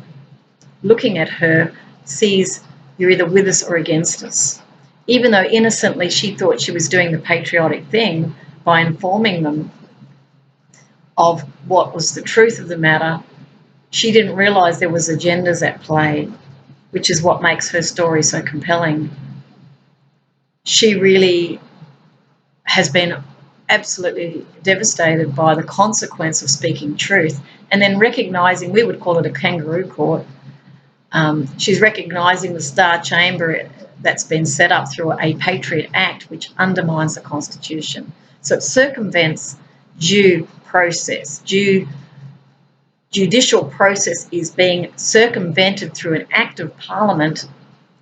looking at her sees you're either with us or against us. Even though innocently she thought she was doing the patriotic thing by informing them of what was the truth of the matter, she didn't realise there was agendas at play, which is what makes her story so compelling. She really has been absolutely devastated by the consequence of speaking truth, and then recognising, we would call it a kangaroo court. She's recognising the star chamber that's been set up through a Patriot Act, which undermines the Constitution. So it circumvents due process. Judicial process is being circumvented through an act of parliament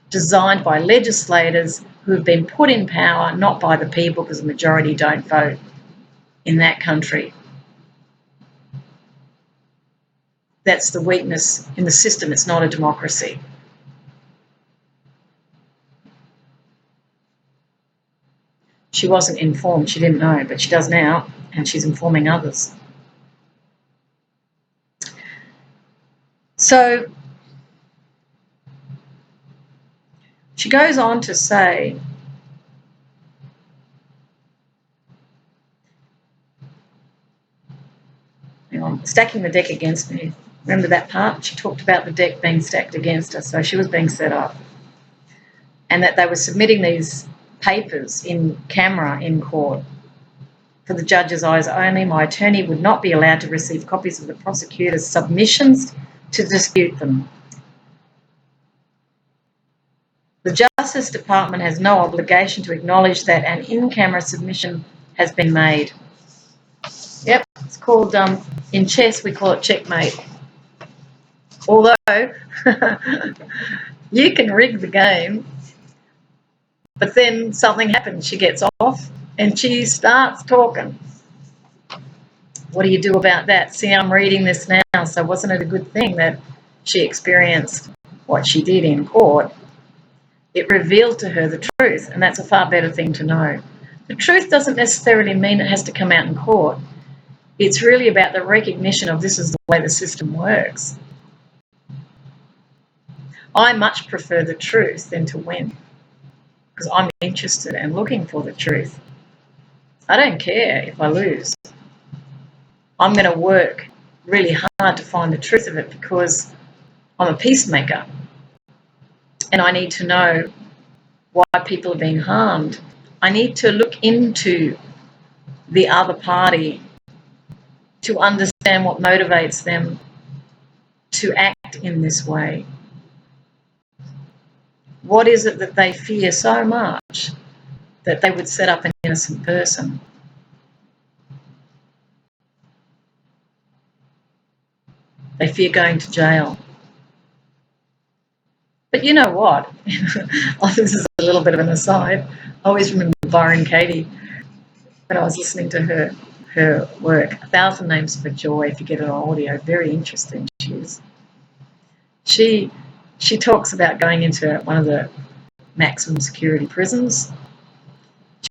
designed by legislators who have been put in power not by the people, because the majority don't vote in that country. That's the weakness in the system. It's not a democracy. She wasn't informed. She didn't know, but she does now, and she's informing others. So she goes on to say, hang on, stacking the deck against me. Remember that part? She talked about the deck being stacked against her, so she was being set up. And that they were submitting these papers in camera in court for the judge's eyes only. My attorney would not be allowed to receive copies of the prosecutor's submissions to dispute them. The Justice Department has no obligation to acknowledge that an in-camera submission has been made. Yep, it's called, in chess we call it checkmate. Although you can rig the game, but then something happens. She gets off and she starts talking. What do you do about that? See, I'm reading this now, so wasn't it a good thing that she experienced what she did in court? It revealed to her the truth, and that's a far better thing to know. The truth doesn't necessarily mean it has to come out in court. It's really about the recognition of this is the way the system works. I much prefer the truth than to win, because I'm interested and looking for the truth. I don't care if I lose. I'm going to work really hard to find the truth of it, because I'm a peacemaker and I need to know why people are being harmed. I need to look into the other party to understand what motivates them to act in this way. What is it that they fear so much that they would set up an innocent person? They fear going to jail. But you know what? This is a little bit of an aside. I always remember Byron Katie when I was listening to her work. 1,000 Names for Joy, if you get it on audio. Very interesting she is. She talks about going into one of the maximum security prisons.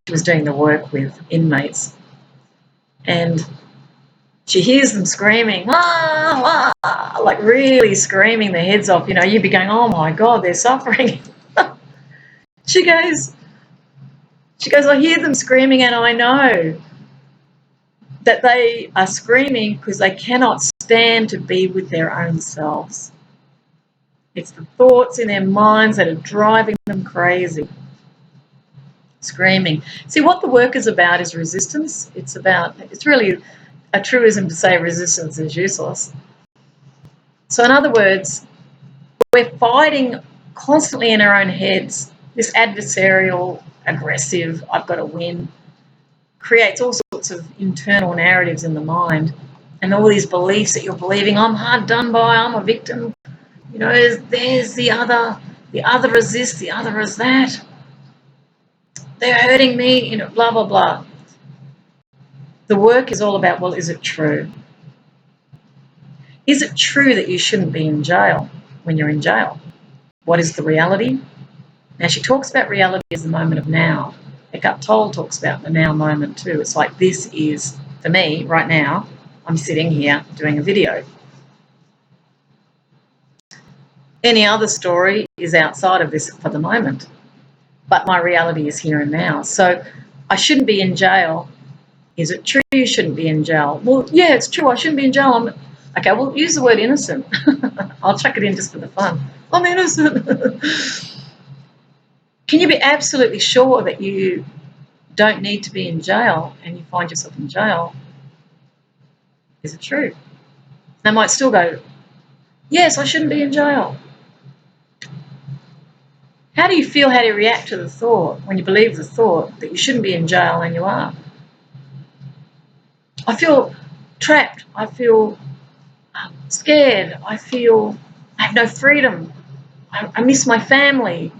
She was doing the work with inmates, and she hears them screaming, "Ah, ah," like really screaming their heads off. You know, you'd be going, "Oh my God, they're suffering." She goes, "I hear them screaming, and I know that they are screaming because they cannot stand to be with their own selves. It's the thoughts in their minds that are driving them crazy." Screaming. See, what the work is about is resistance. It's really a truism to say resistance is useless. So in other words, we're fighting constantly in our own heads. This adversarial, aggressive, I've got to win, creates all sorts of internal narratives in the mind, and all these beliefs that you're believing. I'm hard done by, I'm a victim. You know, there's the other is this, the other is that. They're hurting me, you know, blah, blah, blah. The work is all about, well, is it true? Is it true that you shouldn't be in jail when you're in jail? What is the reality? Now, she talks about reality as the moment of now. Eckhart Tolle talks about the now moment too. It's like, this is, for me, right now, I'm sitting here doing a video. Any other story is outside of this for the moment. But my reality is here and now. So I shouldn't be in jail. Is it true you shouldn't be in jail? Well, yeah, it's true. I shouldn't be in jail. Okay, well, use the word innocent. I'll chuck it in just for the fun. I'm innocent. Can you be absolutely sure that you don't need to be in jail and you find yourself in jail, is it true? They might still go, yes, I shouldn't be in jail. How do you feel, how do you react to the thought when you believe the thought that you shouldn't be in jail and you are? I feel trapped. I feel scared. I feel I have no freedom. I miss my family,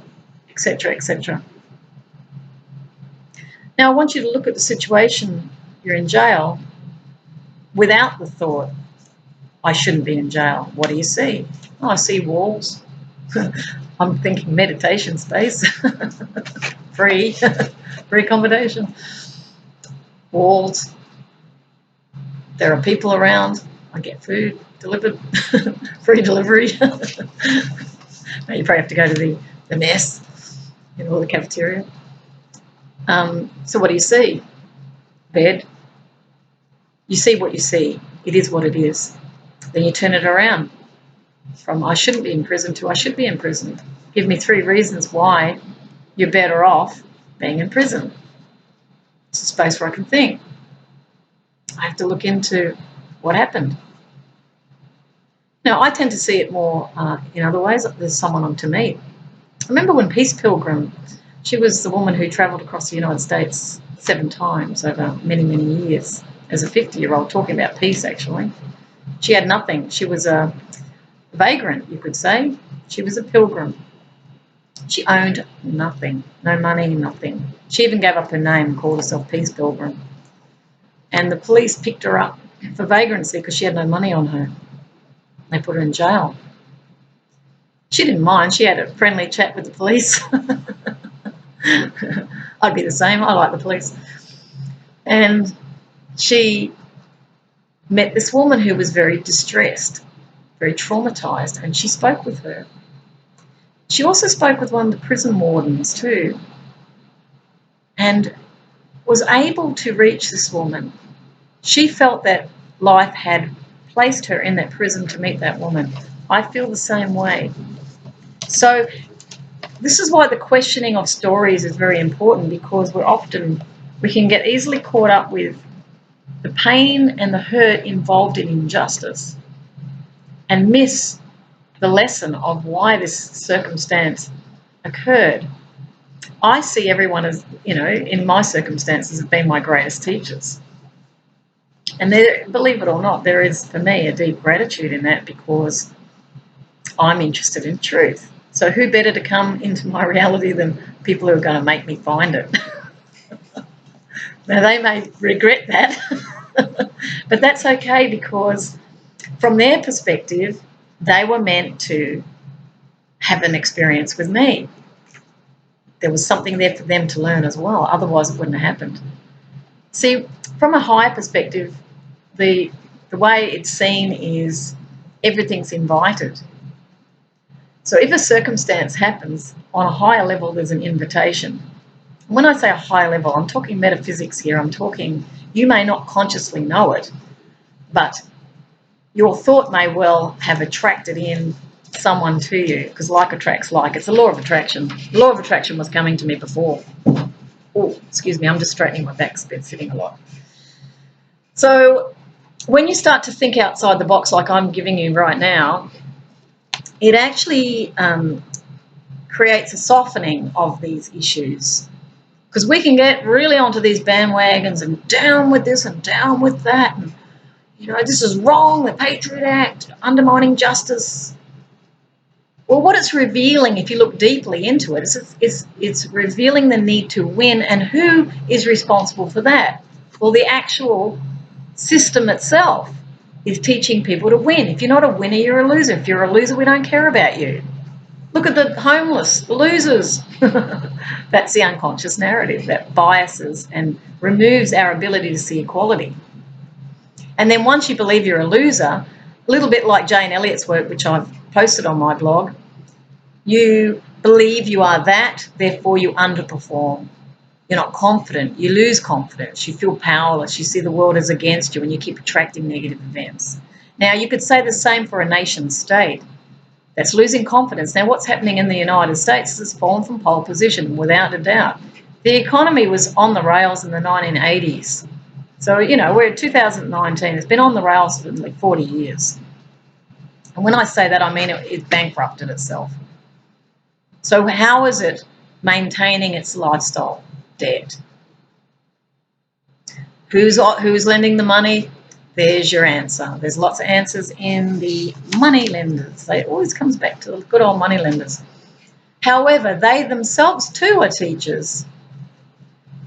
etc., etc. Now, I want you to look at the situation you're in jail without the thought, I shouldn't be in jail. What do you see? Oh, I see walls. I'm thinking meditation space. Free. Free accommodation. Walls. There are people around. I get food delivered. Free delivery. Now you probably have to go to the mess, or the cafeteria. So what do you see? Bed. You see what you see. It is what it is. Then you turn it around from I shouldn't be in prison to I should be in prison. Give me 3 reasons why you're better off being in prison. It's a space where I can think. I have to look into what happened. Now, I tend to see it more in other ways. There's someone I'm to meet. I remember when Peace Pilgrim, she was the woman who travelled across the United States 7 times over many, many years as a 50-year-old, talking about peace, actually. She had nothing. She was a vagrant, you could say. She was a pilgrim. She owned nothing. No money, nothing. She even gave up her name and called herself Peace Pilgrim. And the police picked her up for vagrancy because she had no money on her. They put her in jail. She didn't mind. She had a friendly chat with the police. I'd be the same. I like the police. And she met this woman who was very distressed, very traumatised, and she spoke with her. She also spoke with one of the prison wardens too, and was able to reach this woman. She felt that life had placed her in that prison to meet that woman. I feel the same way. So this is why the questioning of stories is very important, because we can get easily caught up with the pain and the hurt involved in injustice and miss the lesson of why this circumstance occurred. I see everyone as, in my circumstances, have been my greatest teachers. And there, believe it or not, there is, for me, a deep gratitude in that, because I'm interested in truth. So who better to come into my reality than people who are going to make me find it? Now, they may regret that, but that's okay, because from their perspective, they were meant to have an experience with me. There was something there for them to learn as well, otherwise it wouldn't have happened. See, from a higher perspective, the way it's seen is everything's invited. So if a circumstance happens, on a higher level there's an invitation. When I say a higher level, I'm talking metaphysics here. I'm talking, you may not consciously know it, but your thought may well have attracted in someone to you, because like attracts like. It's the law of attraction. The law of attraction was coming to me before. Oh, excuse me, I'm just straightening my back, it's been sitting a lot. So when you start to think outside the box like I'm giving you right now, it actually creates a softening of these issues. Because we can get really onto these bandwagons and down with this and down with that. And, this is wrong, the Patriot Act, undermining justice. Well, what it's revealing, if you look deeply into it, is it's revealing the need to win. And who is responsible for that? Well, the actual system itself is teaching people to win. If you're not a winner, you're a loser. If you're a loser, we don't care about you. Look at the homeless, the losers. That's the unconscious narrative that biases and removes our ability to see equality. And then once you believe you're a loser, a little bit like Jane Elliott's work, which I've posted on my blog, you believe you are that, therefore you underperform. You're not confident, you lose confidence, you feel powerless, you see the world as against you, and you keep attracting negative events. Now, you could say the same for a nation state that's losing confidence. Now, what's happening in the United States is it's fallen from pole position, without a doubt. The economy was on the rails in the 1980s. So, we're in 2019. It's been on the rails for like 40 years. And when I say that, I mean it bankrupted itself. So how is it maintaining its lifestyle debt? Who's lending the money? There's your answer. There's lots of answers in the money lenders. It always comes back to the good old money lenders. However, they themselves too are teachers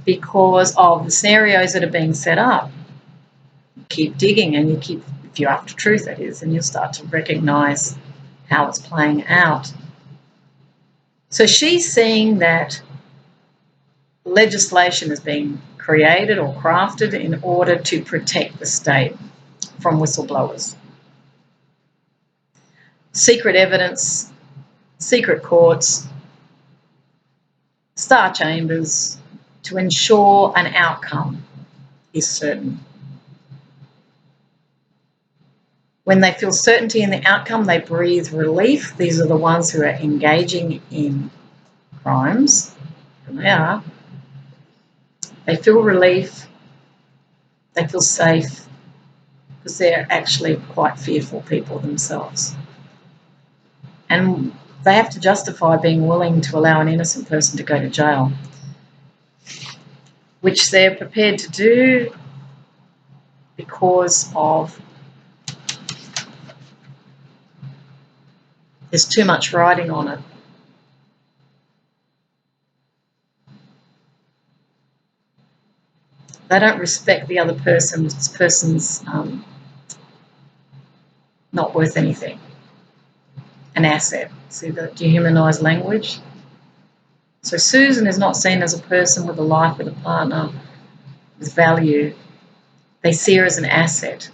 because of the scenarios that are being set up. You keep digging and if you're after truth, that is, and you'll start to recognise how it's playing out. So she's seeing that legislation is being created or crafted in order to protect the state from whistleblowers. Secret evidence, secret courts, star chambers to ensure an outcome is certain. When they feel certainty in the outcome, they breathe relief. These are the ones who are engaging in crimes, and they are. They feel relief, they feel safe, because they're actually quite fearful people themselves. And they have to justify being willing to allow an innocent person to go to jail, which they're prepared to do because of there's too much riding on it. They don't respect the other person's not worth anything. An asset. See the dehumanised language? So Susan is not seen as a person with a life, with a partner, with value. They see her as an asset.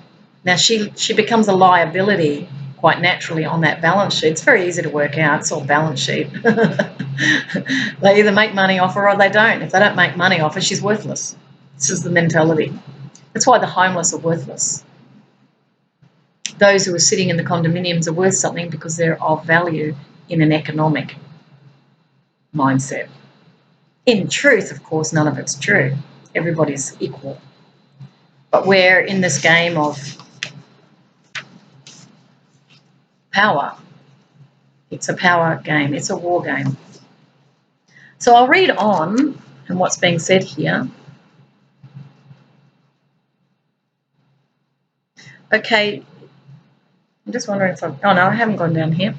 Now she becomes a liability quite naturally on that balance sheet. It's very easy to work out. It's all balance sheet. They either make money off her or they don't. If they don't make money off her, she's worthless. This is the mentality. That's why the homeless are worthless. Those who are sitting in the condominiums are worth something because they're of value in an economic mindset. In truth, of course, none of it's true. Everybody's equal. But we're in this game of power. It's a power game. It's a war game. So I'll read on and what's being said here. Okay, I'm just wondering if I haven't gone down here.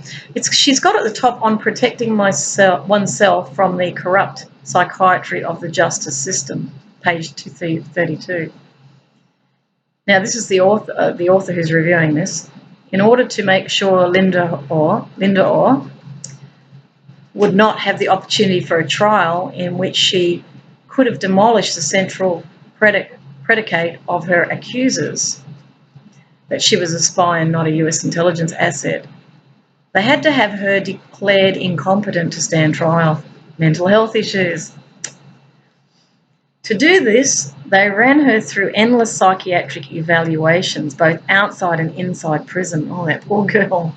She's got at the top on protecting oneself from the corrupt psychiatry of the justice system, page 232. Now, this is the author who's reviewing this. In order to make sure Lindauer would not have the opportunity for a trial in which she could have demolished the central predicate of her accusers, that she was a spy and not a US intelligence asset, they had to have her declared incompetent to stand trial. Mental health issues. To do this, they ran her through endless psychiatric evaluations, both outside and inside prison. Oh, that poor girl.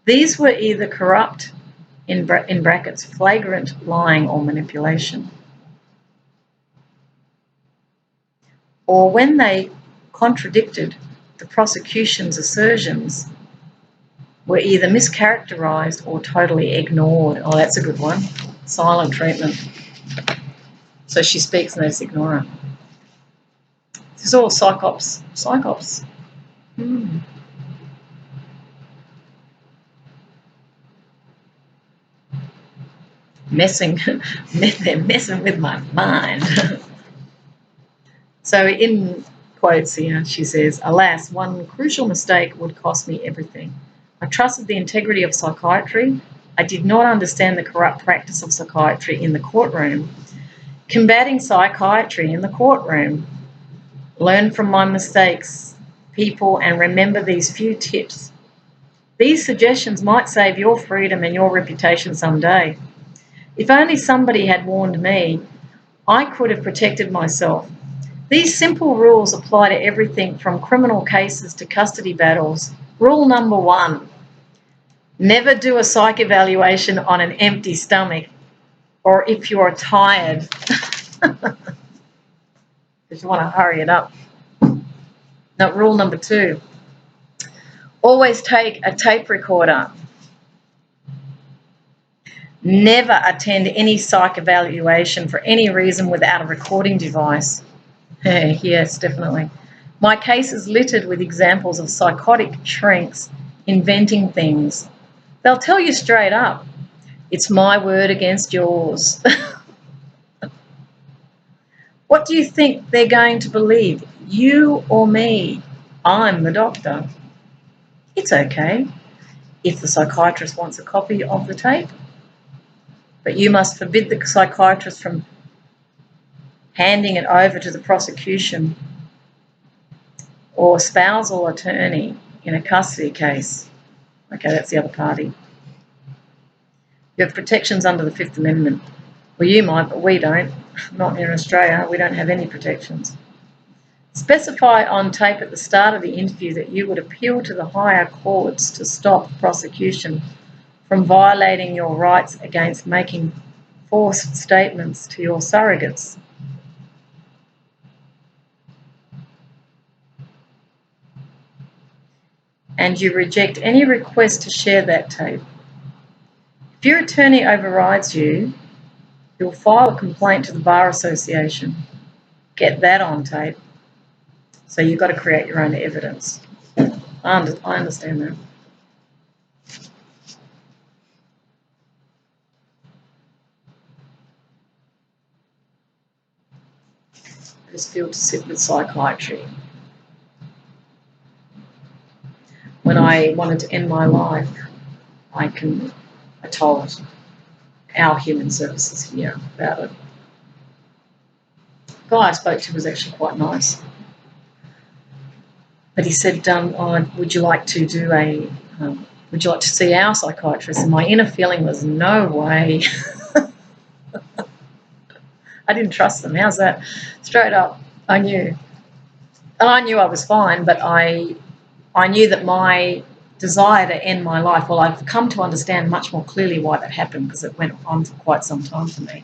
These were either corrupt, in brackets, flagrant lying or manipulation, or when they contradicted the prosecution's assertions, were either mischaracterised or totally ignored. Oh, that's a good one. Silent treatment. So she speaks and they just ignore her. This is all psychops. Psychops. They're messing with my mind. So in quotes here, she says, alas, one crucial mistake would cost me everything. I trusted the integrity of psychiatry. I did not understand the corrupt practice of psychiatry in the courtroom. Combating psychiatry in the courtroom. Learn from my mistakes, people, and remember these few tips. These suggestions might save your freedom and your reputation someday. If only somebody had warned me, I could have protected myself. These simple rules apply to everything from criminal cases to custody battles. Rule number 1, never do a psych evaluation on an empty stomach. or if you're tired, because you want to hurry it up. Now, rule number 2, always take a tape recorder. Never attend any psych evaluation for any reason without a recording device. Yes, definitely. My case is littered with examples of psychotic shrinks inventing things. They'll tell you straight up, it's my word against yours. What do you think they're going to believe, you or me? I'm the doctor. It's okay if the psychiatrist wants a copy of the tape, but you must forbid the psychiatrist from handing it over to the prosecution or spousal attorney in a custody case. Okay, that's the other party. You have protections under the Fifth Amendment. Well, you might, but we don't. Not in Australia. We don't have any protections. Specify on tape at the start of the interview that you would appeal to the higher courts to stop prosecution from violating your rights against making forced statements to your surrogates. And you reject any request to share that tape. If your attorney overrides you, you'll file a complaint to the Bar Association. Get that on tape. So you've got to create your own evidence. I understand that. I just feel to sit with psychiatry. When I wanted to end my life, I told our human services here about it. The guy I spoke to was actually quite nice. But he said, would you like to see our psychiatrist? And my inner feeling was, no way. I didn't trust them. How's that? Straight up, I knew. And I knew I was fine, but I knew that my desire to end my life, well, I've come to understand much more clearly why that happened, because it went on for quite some time for me.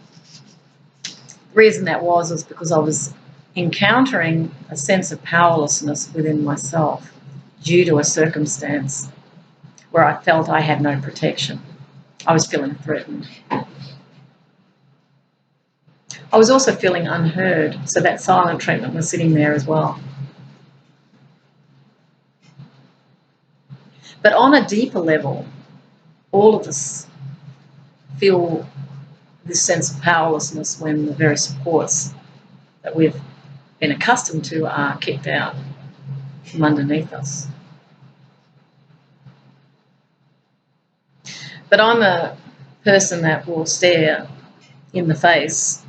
The reason that was because I was encountering a sense of powerlessness within myself due to a circumstance where I felt I had no protection. I was feeling threatened. I was also feeling unheard, so that silent treatment was sitting there as well. But on a deeper level, all of us feel this sense of powerlessness when the very supports that we've been accustomed to are kicked out from underneath us. But I'm a person that will stare in the face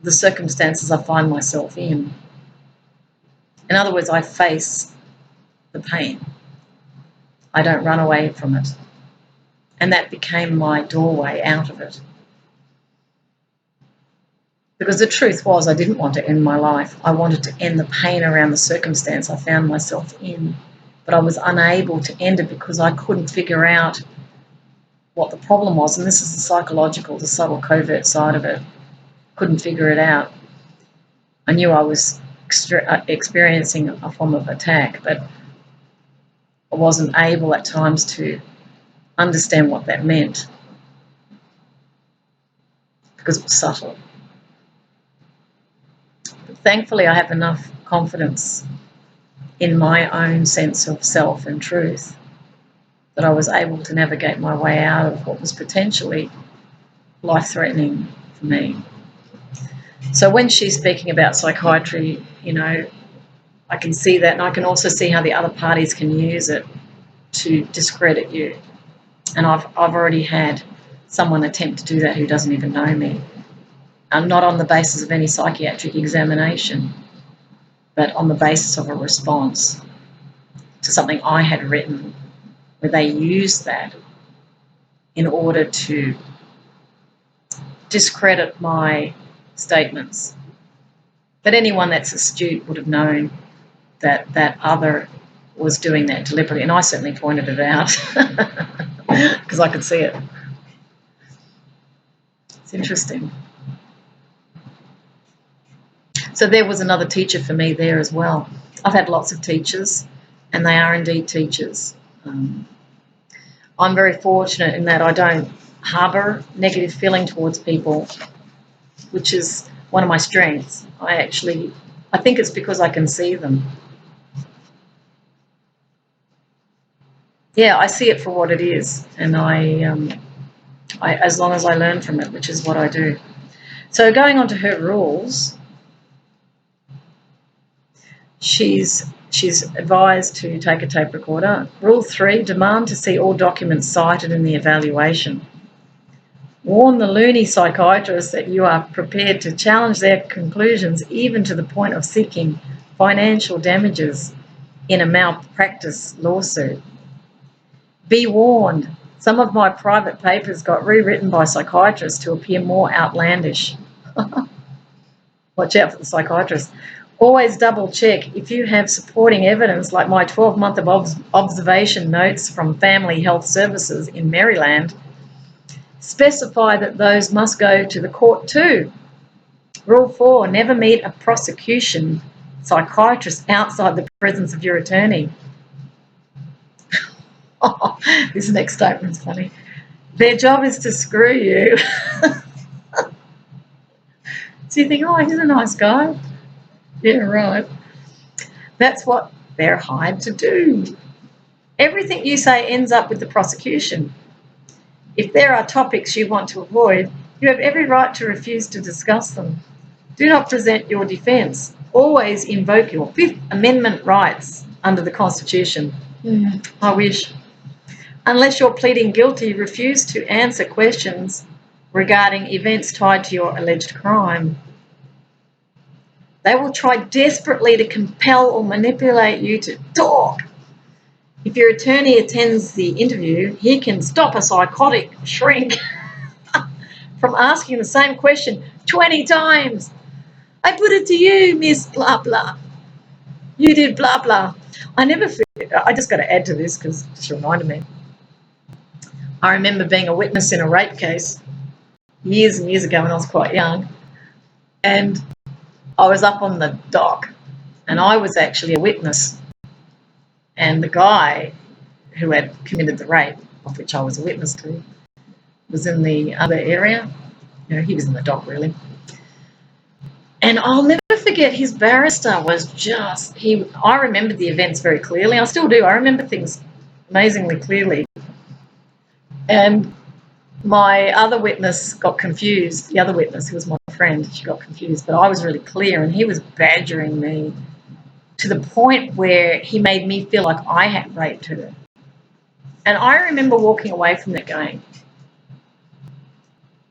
the circumstances I find myself in. In other words, I face the pain. I don't run away from it. And that became my doorway out of it. Because the truth was, I didn't want to end my life. I wanted to end the pain around the circumstance I found myself in. But I was unable to end it because I couldn't figure out what the problem was. And this is the psychological, the subtle, covert side of it. Couldn't figure it out. I knew I was experiencing a form of attack, but I wasn't able at times to understand what that meant because it was subtle. But thankfully, I have enough confidence in my own sense of self and truth that I was able to navigate my way out of what was potentially life-threatening for me. So when she's speaking about psychiatry, I can see that, and I can also see how the other parties can use it to discredit you. And I've already had someone attempt to do that who doesn't even know me. Not on the basis of any psychiatric examination, but on the basis of a response to something I had written, where they used that in order to discredit my statements. But anyone that's astute would have known that that other was doing that deliberately, and I certainly pointed it out because I could see it. It's interesting. So there was another teacher for me there as well. I've had lots of teachers, and they are indeed teachers. I'm very fortunate in that I don't harbour negative feeling towards people, which is one of my strengths. I think it's because I can see them. Yeah, I see it for what it is, and I as long as I learn from it, which is what I do. So going on to her rules, she's advised to take a tape recorder. Rule 3, demand to see all documents cited in the evaluation. Warn the loony psychiatrist that you are prepared to challenge their conclusions, even to the point of seeking financial damages in a malpractice lawsuit. Be warned, some of my private papers got rewritten by psychiatrists to appear more outlandish. Watch out for the psychiatrist. Always double check if you have supporting evidence, like my 12-month of observation notes from Family Health Services in Maryland. Specify that those must go to the court too. Rule 4, never meet a prosecution psychiatrist outside the presence of your attorney. This next statement's funny. Their job is to screw you. So you think, oh, he's a nice guy. Yeah, right. That's what they're hired to do. Everything you say ends up with the prosecution. If there are topics you want to avoid, you have every right to refuse to discuss them. Do not present your defence. Always invoke your Fifth Amendment rights under the Constitution. I wish. Unless you're pleading guilty, refuse to answer questions regarding events tied to your alleged crime. They will try desperately to compel or manipulate you to talk. If your attorney attends the interview, he can stop a psychotic shrink from asking the same question 20 times. I put it to you, Miss blah, blah. You did blah, blah. I just got to add to this because it just reminded me. I remember being a witness in a rape case years and years ago when I was quite young. And I was up on the dock and I was actually a witness. And the guy who had committed the rape, of which I was a witness to, was in the other area. You know, he was in the dock, really. And I'll never forget, his barrister was just, I remember the events very clearly. I still do. I remember things amazingly clearly. And my other witness got confused. The other witness, who was my friend, she got confused. But I was really clear, and he was badgering me to the point where he made me feel like I had raped her. And I remember walking away from that going,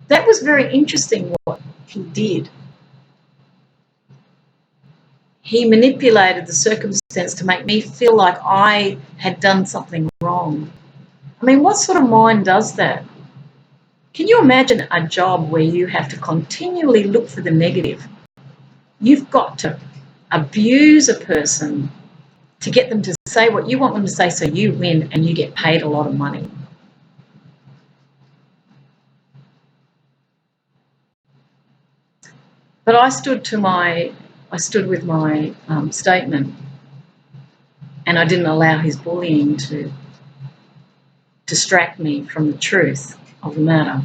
that was very interesting what he did. He manipulated the circumstance to make me feel like I had done something wrong. I mean, what sort of mind does that? Can you imagine a job where you have to continually look for the negative? You've got to abuse a person to get them to say what you want them to say, so you win and you get paid a lot of money. But I stood with my statement, and I didn't allow his bullying to distract me from the truth of the matter.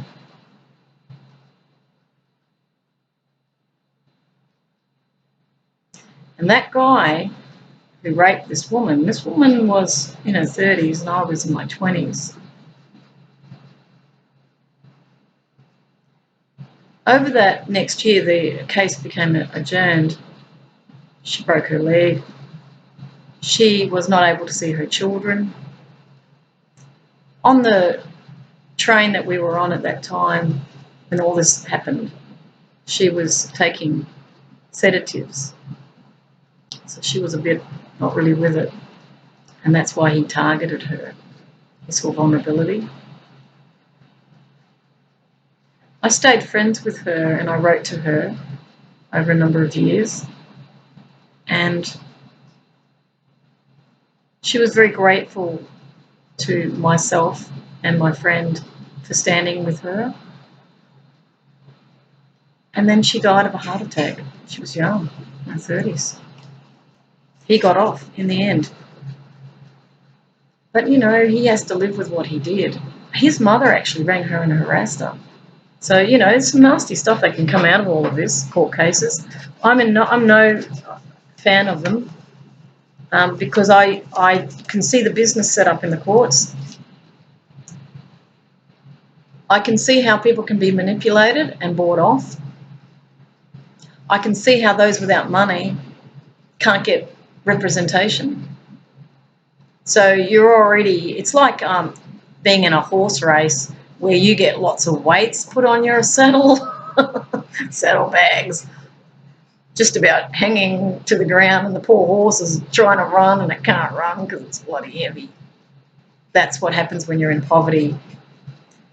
And that guy who raped this woman was in her 30s and I was in my 20s. Over that next year, the case became adjourned. She broke her leg. She was not able to see her children. On the train that we were on at that time, when all this happened, she was taking sedatives. So she was a bit not really with it. And that's why he targeted her. He saw vulnerability. I stayed friends with her and I wrote to her over a number of years. And she was very grateful to myself and my friend for standing with her. And then she died of a heart attack. She was young, in her 30s. He got off in the end. But, you know, he has to live with what he did. His mother actually rang her and harassed her. So, you know, there's some nasty stuff that can come out of all of this, court cases. I'm no fan of them because I can see the business set up in the courts. I can see how people can be manipulated and bought off. I can see how those without money can't get representation. So you're already, it's like being in a horse race where you get lots of weights put on your saddle, saddlebags, just about hanging to the ground, and the poor horse is trying to run and it can't run because it's bloody heavy. That's what happens when you're in poverty.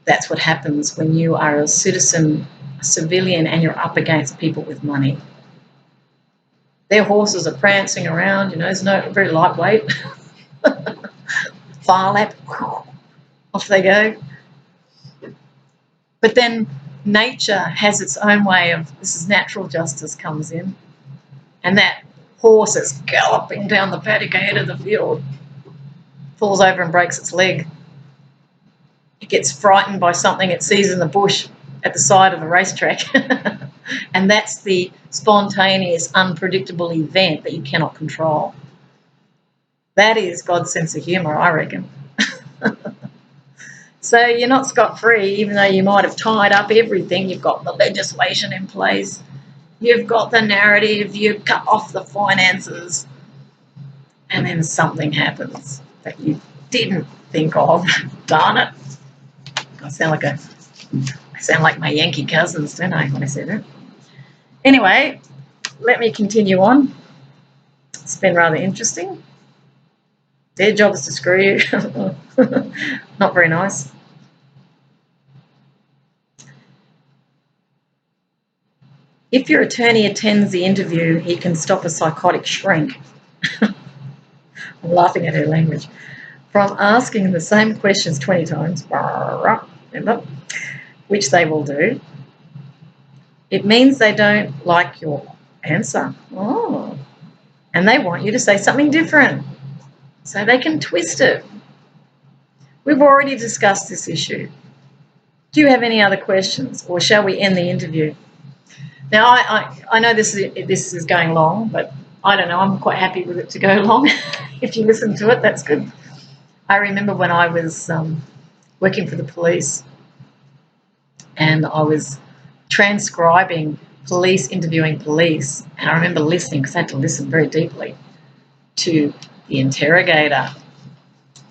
That's what happens when you are a citizen, a civilian, and you're up against people with money. Their horses are prancing around, you know, it's very lightweight. Fire lap, off they go. But then nature has its own way of, this is natural justice comes in, and that horse is galloping down the paddock ahead of the field, falls over and breaks its leg. It gets frightened by something it sees in the bush at the side of the racetrack. And that's the spontaneous, unpredictable event that you cannot control. That is God's sense of humour, I reckon. So you're not scot-free, even though you might have tied up everything. You've got the legislation in place. You've got the narrative. You've cut off the finances. And then something happens that you didn't think of. Darn it. I sound like my Yankee cousins, don't I, when I say that? Anyway, let me continue on. It's been rather interesting. Their job is to screw you. Not very nice. If your attorney attends the interview, he can stop a psychotic shrink. I'm laughing at her language. From asking the same questions 20 times, remember, which they will do. It means they don't like your answer. Oh. And they want you to say something different so they can twist it. We've already discussed this issue. Do you have any other questions, or shall we end the interview? Now, I know this is going long, but I don't know. I'm quite happy with it to go long. If you listen to it, that's good. I remember when I was working for the police and I was transcribing police interviewing police, and I remember listening, because I had to listen very deeply, to the interrogator.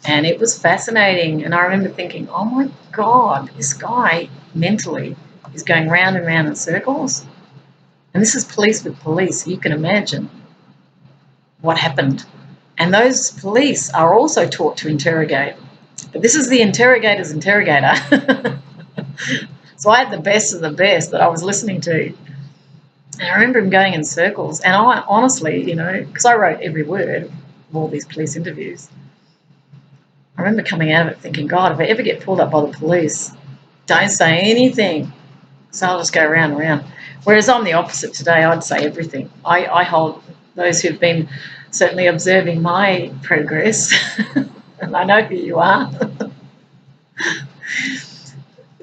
And it was fascinating. And I remember thinking, oh my God, this guy mentally is going round and round in circles. And this is police with police. You can imagine what happened. And those police are also taught to interrogate. But this is the interrogator's interrogator. So I had the best of the best that I was listening to. And I remember him going in circles. And I honestly, you know, because I wrote every word of all these police interviews, I remember coming out of it thinking, God, if I ever get pulled up by the police, don't say anything. So I'll just go round and round. Whereas I'm the opposite today. I'd say everything. I hold those who've been certainly observing my progress, and I know who you are,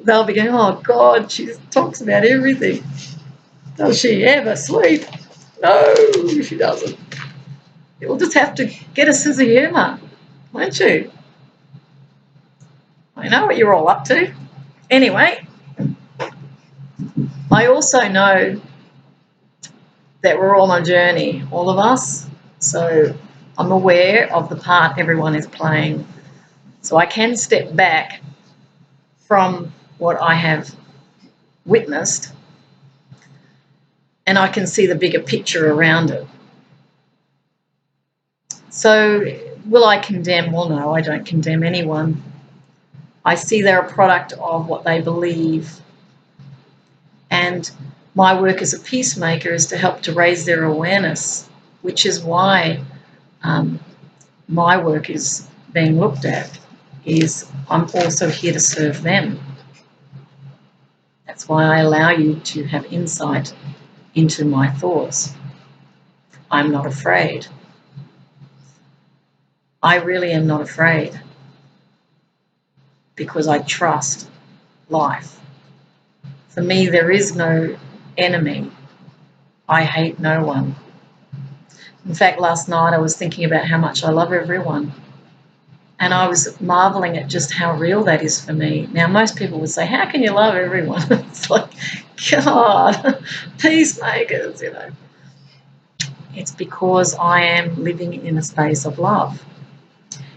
they'll be going, oh God, she talks about everything. Does she ever sleep? No, she doesn't. You'll just have to get a sense of humour, won't you? I know what you're all up to. Anyway, I also know that we're all on a journey, all of us. So I'm aware of the part everyone is playing. So I can step back from what I have witnessed and I can see the bigger picture around it. So will I condemn? Well, no, I don't condemn anyone. I see they're a product of what they believe. And my work as a peacemaker is to help to raise their awareness, which is why my work is being looked at, is I'm also here to serve them. That's why I allow you to have insight into my thoughts. I'm not afraid. I really am not afraid because I trust life. For me, there is no enemy. I hate no one. In fact, last night I was thinking about how much I love everyone. And I was marveling at just how real that is for me. Now, most people would say, how can you love everyone? It's like, God, peacemakers, you know. It's because I am living in a space of love.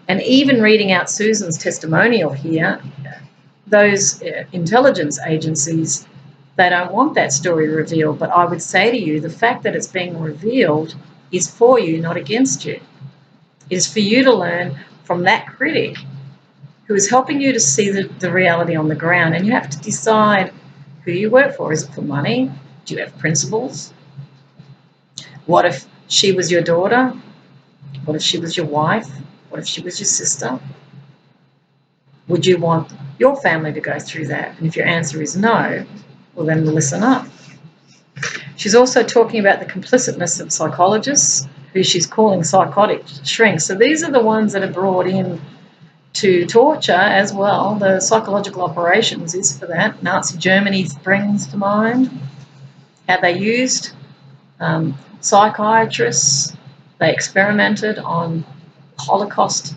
And even reading out Susan's testimonial here, those intelligence agencies, they don't want that story revealed. But I would say to you, the fact that it's being revealed is for you, not against you. It is for you to learn from that critic who is helping you to see the reality on the ground. And you have to decide who you work for. Is it for money? Do you have principles? What if she was your daughter? What if she was your wife? What if she was your sister? Would you want your family to go through that? And if your answer is no, well, then listen up. She's also talking about the complicitness of psychologists, who she's calling psychotic shrinks. So these are the ones that are brought in to torture as well. The psychological operations is for that. Nazi Germany springs to mind. How they used psychiatrists. They experimented on Holocaust.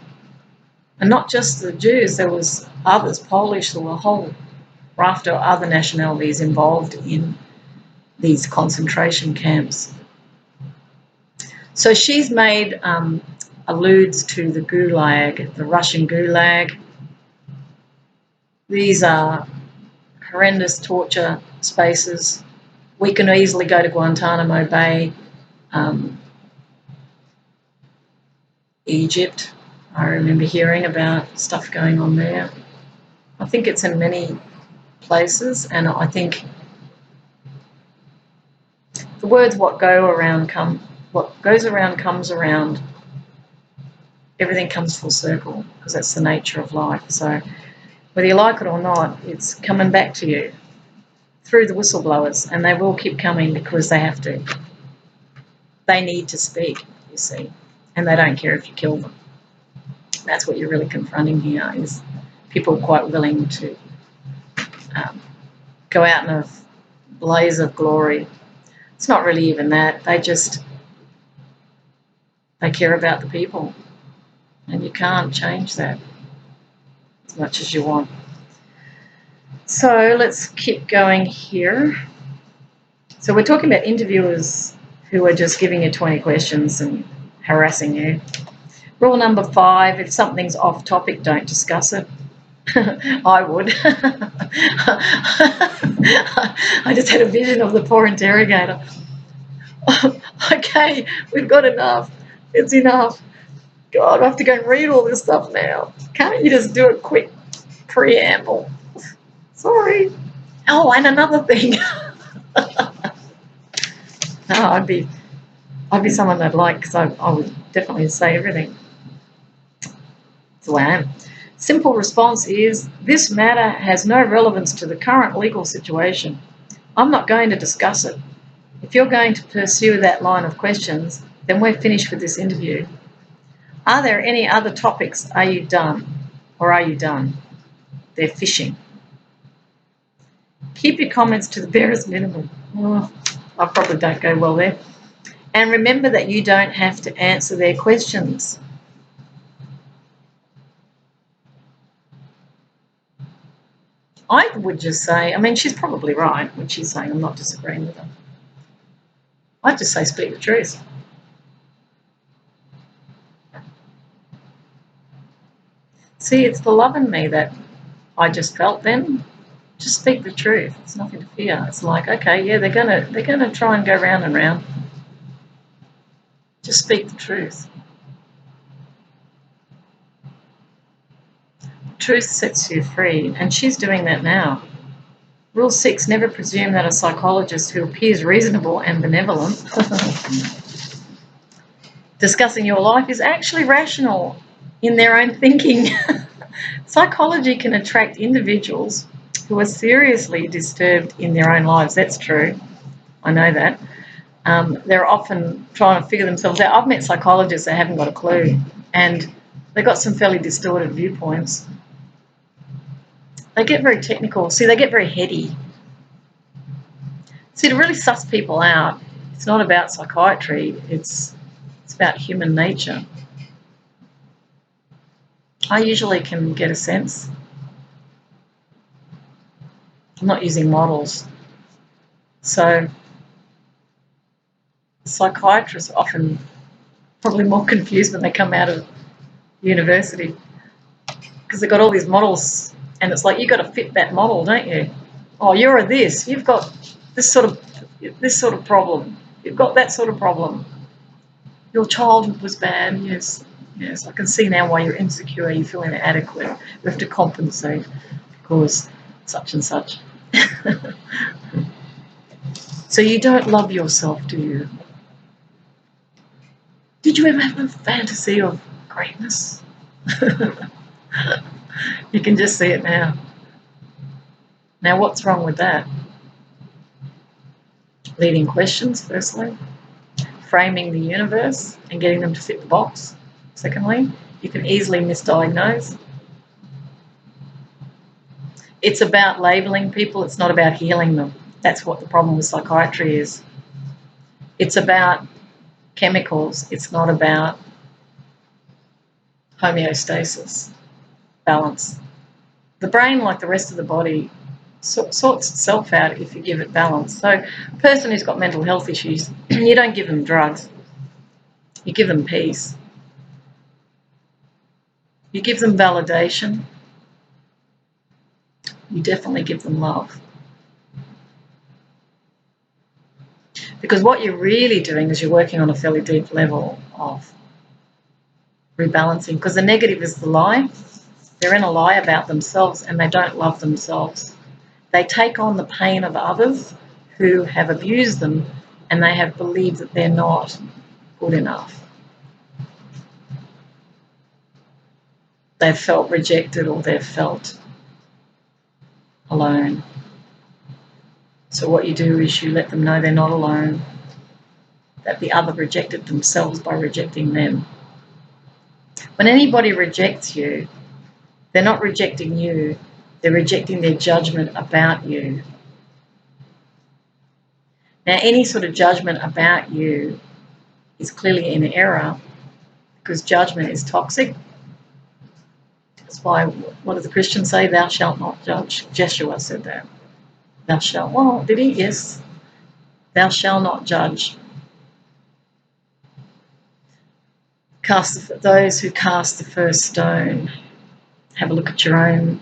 And not just the Jews, there was others, Polish, there were a whole raft of other nationalities involved in these concentration camps. So she's made, alludes to the Gulag, the Russian Gulag. These are horrendous torture spaces. We can easily go to Guantanamo Bay, Egypt. I remember hearing about stuff going on there. I think it's in many places, and I think the words what goes around comes around. Everything comes full circle because that's the nature of life. So whether you like it or not, it's coming back to you through the whistleblowers, and they will keep coming because they have to. They need to speak, you see, and they don't care if you kill them. That's what you're really confronting here, is people quite willing to go out in a blaze of glory. It's not really even that. They care about the people, and you can't change that as much as you want. So let's keep going here. So we're talking about interviewers who are just giving you 20 questions and harassing you. Rule number 5, if something's off topic, don't discuss it. I would. I just had a vision of the poor interrogator. Okay, we've got enough. It's enough. God, I have to go and read all this stuff now. Can't you just do a quick preamble? Sorry. Oh, and another thing. No, I'd be someone they'd like, because I would definitely say everything. That's the way I am. Simple response is, this matter has no relevance to the current legal situation. I'm not going to discuss it. If you're going to pursue that line of questions, then we're finished with this interview. Are there any other topics? Are you done? Or are you done? They're fishing. Keep your comments to the barest minimum. Oh, I probably don't go well there. And remember that you don't have to answer their questions. I would just say, I mean, she's probably right when she's saying I'm not disagreeing with her. I'd just say speak the truth. See, it's the love in me that I just felt then. Just speak the truth. It's nothing to fear. It's like, okay, yeah, they're gonna try and go round and round. Just speak the truth. Truth sets you free, and she's doing that now. Rule 6, never presume that a psychologist who appears reasonable and benevolent discussing your life is actually rational in their own thinking. Psychology can attract individuals who are seriously disturbed in their own lives. That's true. I know that. They're often trying to figure themselves out. I've met psychologists that haven't got a clue, and they've got some fairly distorted viewpoints. They get very technical. See, they get very heady. See, to really suss people out, it's not about psychiatry, it's about human nature. I usually can get a sense. I'm not using models. So psychiatrists are often probably more confused when they come out of university because they've got all these models, and it's like, you've got to fit that model, don't you? Oh, you're a this, you've got this sort of problem, you've got that sort of problem. Your childhood was bad, yes, I can see now why you're insecure, you feel inadequate, you have to compensate because such and such. So you don't love yourself, do you? Did you ever have a fantasy of greatness? You can just see it now. Now, what's wrong with that? Leading questions, firstly. Framing the universe and getting them to fit the box. Secondly, you can easily misdiagnose. It's about labelling people, it's not about healing them. That's what the problem with psychiatry is. It's about chemicals, it's not about homeostasis, balance. The brain, like the rest of the body, sorts itself out if you give it balance. So a person who's got mental health issues, you don't give them drugs, you give them peace. You give them validation, you definitely give them love. Because what you're really doing is you're working on a fairly deep level of rebalancing, because the negative is the lie. They're in a lie about themselves and they don't love themselves. They take on the pain of others who have abused them, and they have believed that they're not good enough. They've felt rejected or they've felt alone. So what you do is you let them know they're not alone, that the other rejected themselves by rejecting them. When anybody rejects you, they're not rejecting you, they're rejecting their judgment about you. Now, any sort of judgment about you is clearly in error, because judgment is toxic. That's why, what does the Christian say? Thou shalt not judge. Joshua said that. Thou shalt, well, did he? Yes. Thou shalt not judge. Those who cast the first stone, have a look at your own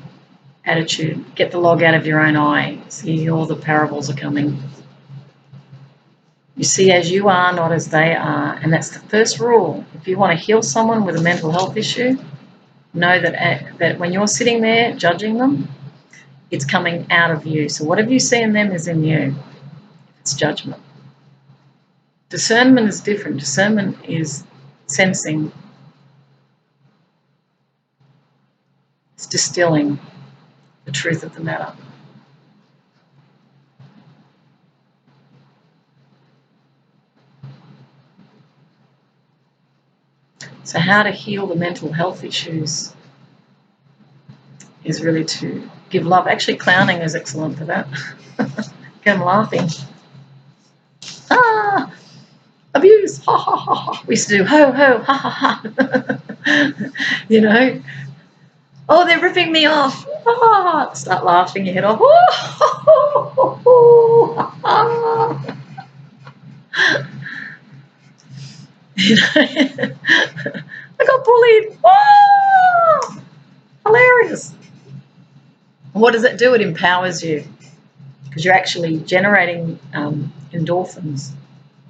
attitude. Get the log out of your own eye. See, all the parables are coming. You see as you are, not as they are. And that's the first rule. If you want to heal someone with a mental health issue, know that when you're sitting there judging them, it's coming out of you. So whatever you see in them is in you. It's judgment. Discernment is different. Discernment is sensing. It's distilling the truth of the matter. So how to heal the mental health issues is really to give love. Actually, clowning is excellent for that. Get them laughing. Ah, abuse, ha ha ha ha. We used to do ho ho, ha ha ha. You know, oh, they're ripping me off. Ah, start laughing your head off. You know, I got bullied. Oh, hilarious. What does it do? It empowers you, because you're actually generating endorphins,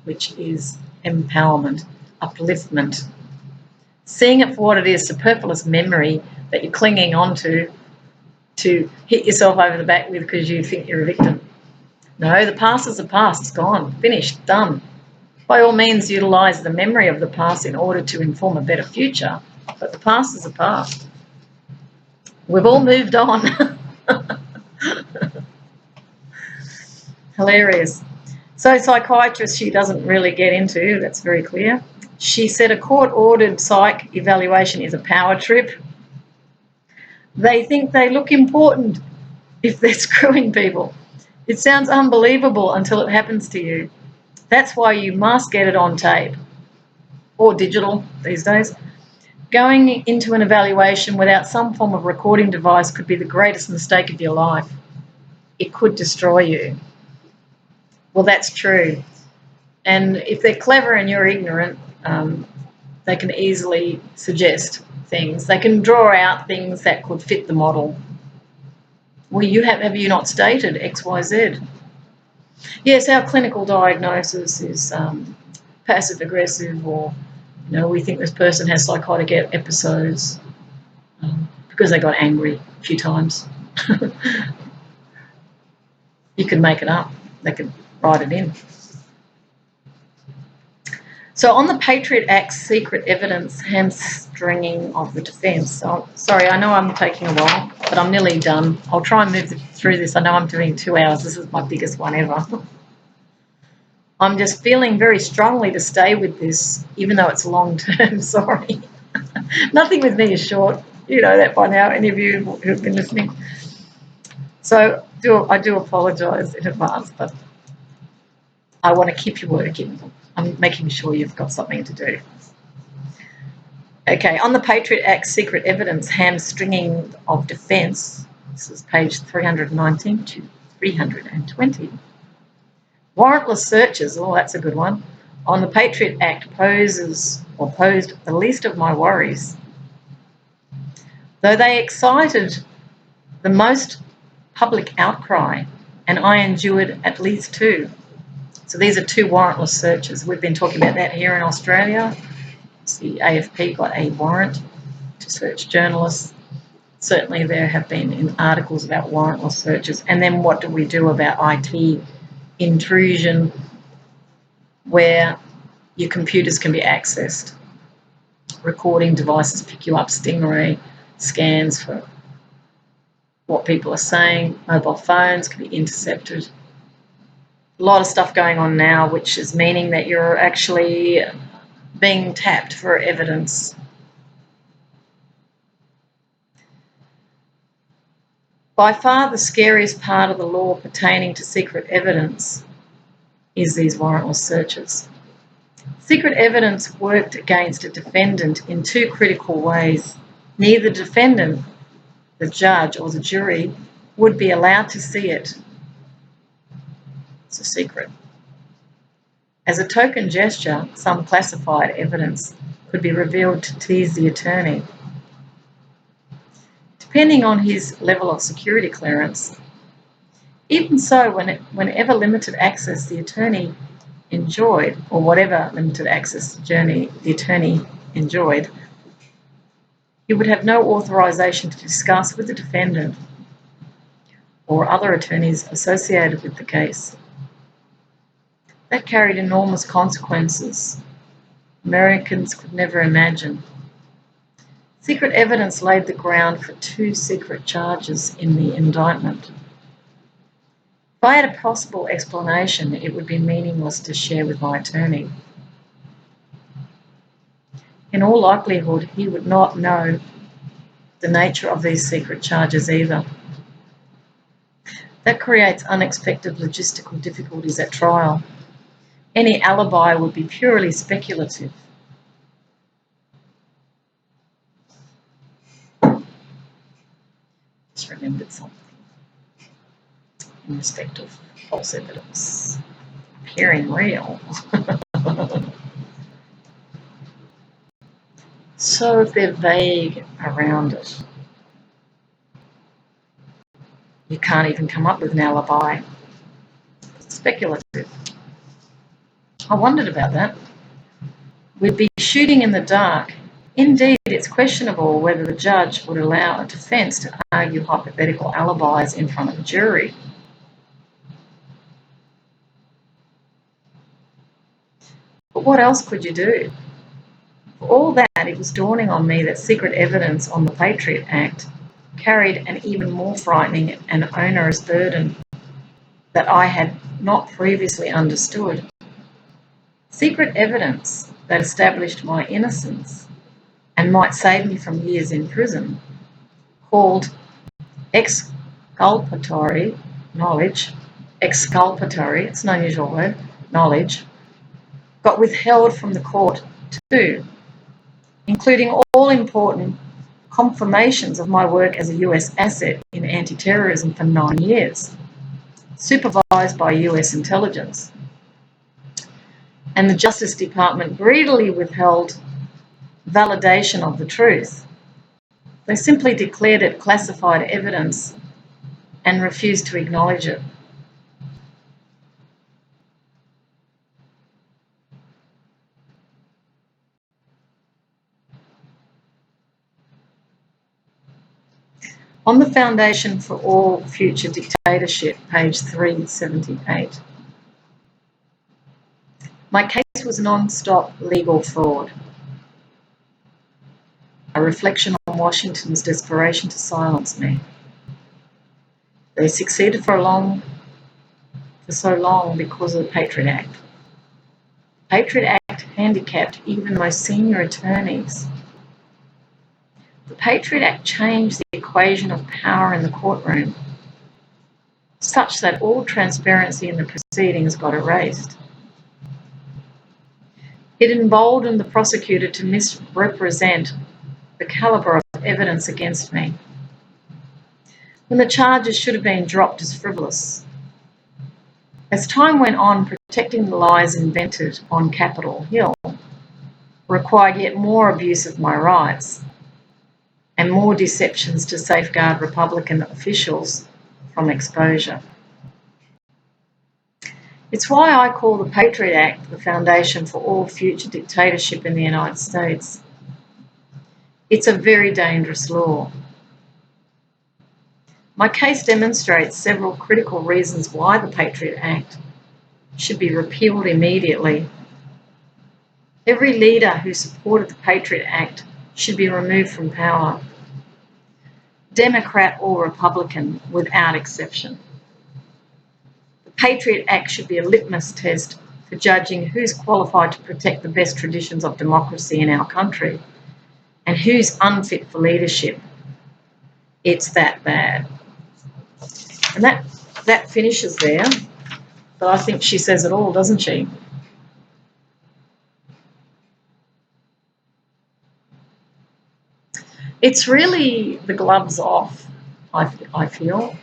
which is empowerment, upliftment. Seeing it for what it is, superfluous memory that you're clinging on to hit yourself over the back with because you think you're a victim. No, the past is the past. It's gone, finished, done. By all means, utilise the memory of the past in order to inform a better future, but the past is the past. We've all moved on. Hilarious. So psychiatrist she doesn't really get into, that's very clear. She said a court-ordered psych evaluation is a power trip. They think they look important if they're screwing people. It sounds unbelievable until it happens to you. That's why you must get it on tape or digital these days. Going into an evaluation without some form of recording device could be the greatest mistake of your life. It could destroy you. Well, that's true. And if they're clever and you're ignorant, they can easily suggest things. They can draw out things that could fit the model. Well, have you not stated X, Y, Z? Yes, our clinical diagnosis is passive aggressive, or we think this person has psychotic episodes because they got angry a few times. You can make it up. They can write it in. So on the Patriot Act, secret evidence hamstringing of the defence. So, sorry, I know I'm taking a while, but I'm nearly done. I'll try and move through this. I know I'm doing 2 hours. This is my biggest one ever. I'm just feeling very strongly to stay with this, even though it's long term. Sorry. Nothing with me is short. You know that by now, any of you who've been listening. So I do apologise in advance, but I want to keep you working. I'm making sure you've got something to do. Okay, on the Patriot Act, secret evidence hamstringing of defence. This is page 319 to 320. Warrantless searches, oh, that's a good one. On the Patriot Act posed the least of my worries. Though they excited the most public outcry, and I endured at least 2. So these are 2 warrantless searches. We've been talking about that here in Australia. The AFP got a warrant to search journalists. Certainly there have been articles about warrantless searches. And then what do we do about IT intrusion, where your computers can be accessed? Recording devices pick you up, Stingray scans for what people are saying. Mobile phones can be intercepted. A lot of stuff going on now, which is meaning that you're actually being tapped for evidence. By far the scariest part of the law pertaining to secret evidence is these warrantless searches. Secret evidence worked against a defendant in 2 critical ways. Neither the defendant, the judge, or the jury would be allowed to see it. It's a secret. As a token gesture, some classified evidence could be revealed to tease the attorney. Depending on his level of security clearance. Even so, whenever limited access the attorney enjoyed, or whatever limited access the attorney enjoyed, he would have no authorization to discuss with the defendant or other attorneys associated with the case. That carried enormous consequences Americans could never imagine. Secret evidence laid the ground for 2 secret charges in the indictment. If I had a possible explanation, it would be meaningless to share with my attorney. In all likelihood, he would not know the nature of these secret charges either. That creates unexpected logistical difficulties at trial. Any alibi would be purely speculative. Just remembered something in respect of false evidence appearing real. So if they're vague around it, you can't even come up with an alibi. It's speculative. I wondered about that. We'd be shooting in the dark. Indeed, it's questionable whether the judge would allow a defence to argue hypothetical alibis in front of a jury. But what else could you do? For all that, it was dawning on me that secret evidence on the Patriot Act carried an even more frightening and onerous burden. that I had not previously understood. Secret evidence that established my innocence and might save me from years in prison, called exculpatory knowledge, it's an unusual word, knowledge, got withheld from the court too, including all important confirmations of my work as a US asset in anti-terrorism for 9 years, supervised by US intelligence. And the Justice Department greedily withheld validation of the truth. They simply declared it classified evidence and refused to acknowledge it. On the Foundation for All Future Dictatorship, page 378. My case was non-stop legal fraud, a reflection on Washington's desperation to silence me. They succeeded for so long because of the Patriot Act. The Patriot Act handicapped even the most senior attorneys. The Patriot Act changed the equation of power in the courtroom such that all transparency in the proceedings got erased. It emboldened the prosecutor to misrepresent the calibre of evidence against me, when the charges should have been dropped as frivolous. As time went on, protecting the lies invented on Capitol Hill required yet more abuse of my rights and more deceptions to safeguard Republican officials from exposure. It's why I call the Patriot Act the foundation for all future dictatorship in the United States. It's a very dangerous law. My case demonstrates several critical reasons why the Patriot Act should be repealed immediately. Every leader who supported the Patriot Act should be removed from power, Democrat or Republican, without exception. The Patriot Act should be a litmus test for judging who's qualified to protect the best traditions of democracy in our country and who's unfit for leadership. It's that bad. And that finishes there, but I think she says it all, doesn't she? It's really the gloves off, I feel.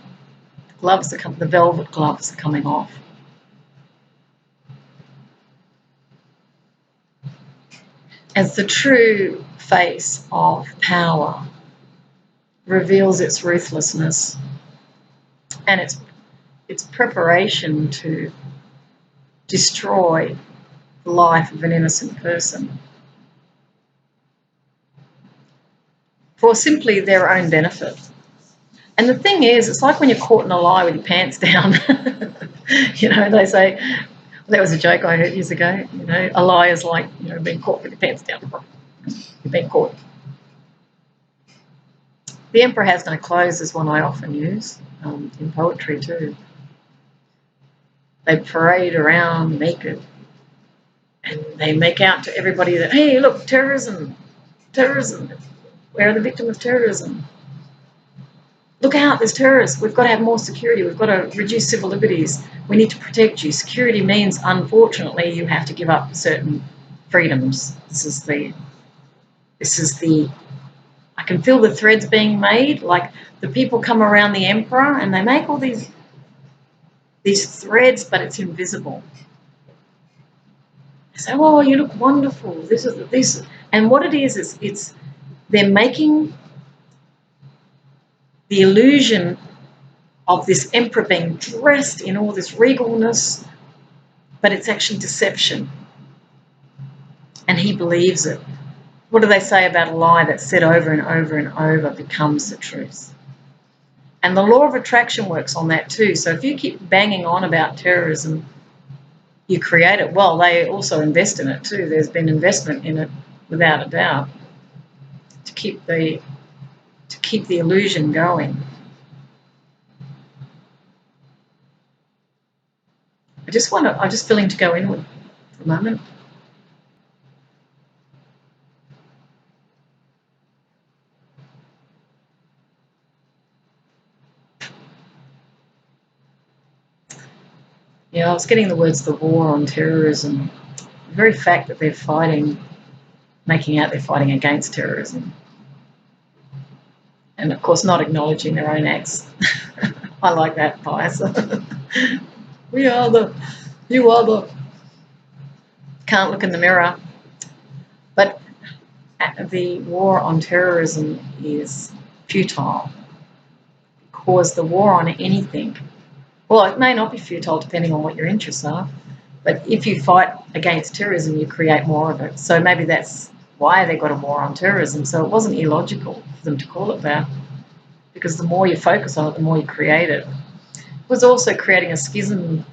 The velvet gloves are coming off. As the true face of power reveals its ruthlessness and its preparation to destroy the life of an innocent person for simply their own benefit. And the thing is, it's like when you're caught in a lie with your pants down. They say, that was a joke I heard years ago, a lie is like, being caught with your pants down. You've been caught. The emperor has no clothes is one I often use in poetry too. They parade around naked and they make out to everybody that, hey, look, terrorism. We're the victim of terrorism. Look out, there's terrorists. We've got to have more security. We've got to reduce civil liberties. We need to protect you. Security means, unfortunately, you have to give up certain freedoms. This is the I can feel the threads being made. Like the people come around the emperor and they make all these threads, but it's invisible. They say, oh, you look wonderful. This. And what it is it's they're making the illusion of this emperor being dressed in all this regalness, but it's actually deception. And he believes it. What do they say about a lie that's said over and over and over becomes the truth? And the law of attraction works on that too. So if you keep banging on about terrorism, you create it. Well, they also invest in it too. There's been investment in it without a doubt to keep the illusion going. I'm just feeling to go inward for a moment. Yeah, I was getting the words the war on terrorism. The very fact that they're fighting, making out they're fighting against terrorism. And of course not acknowledging their own acts. I like that bias. You are the, can't look in the mirror. But the war on terrorism is futile, because the war on anything, well, it may not be futile depending on what your interests are, but if you fight against terrorism, you create more of it. So maybe that's why they got a war on terrorism. So it wasn't illogical for them to call it that, because the more you focus on it, the more you create it. It was also creating a schism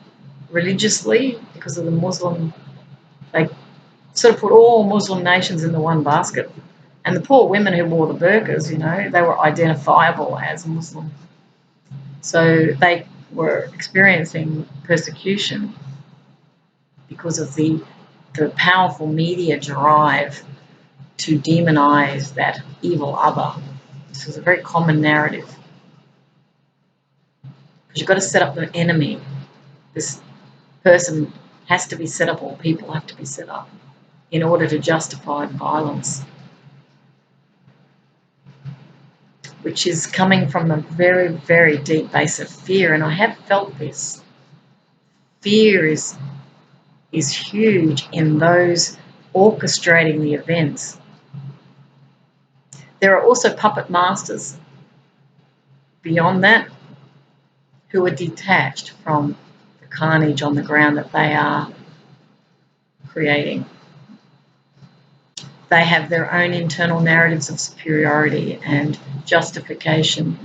religiously because of the Muslim. They sort of put all Muslim nations in the one basket. And the poor women who wore the burqas, you know, they were identifiable as Muslim. So they were experiencing persecution because of the powerful media drive to demonise that evil other. This was a very common narrative. Because you've got to set up the enemy. This person has to be set up, or people have to be set up, in order to justify violence, which is coming from a very, very deep base of fear. And I have felt this. Fear is huge in those orchestrating the events. There are also puppet masters beyond that who are detached from the carnage on the ground that they are creating. They have their own internal narratives of superiority and justification.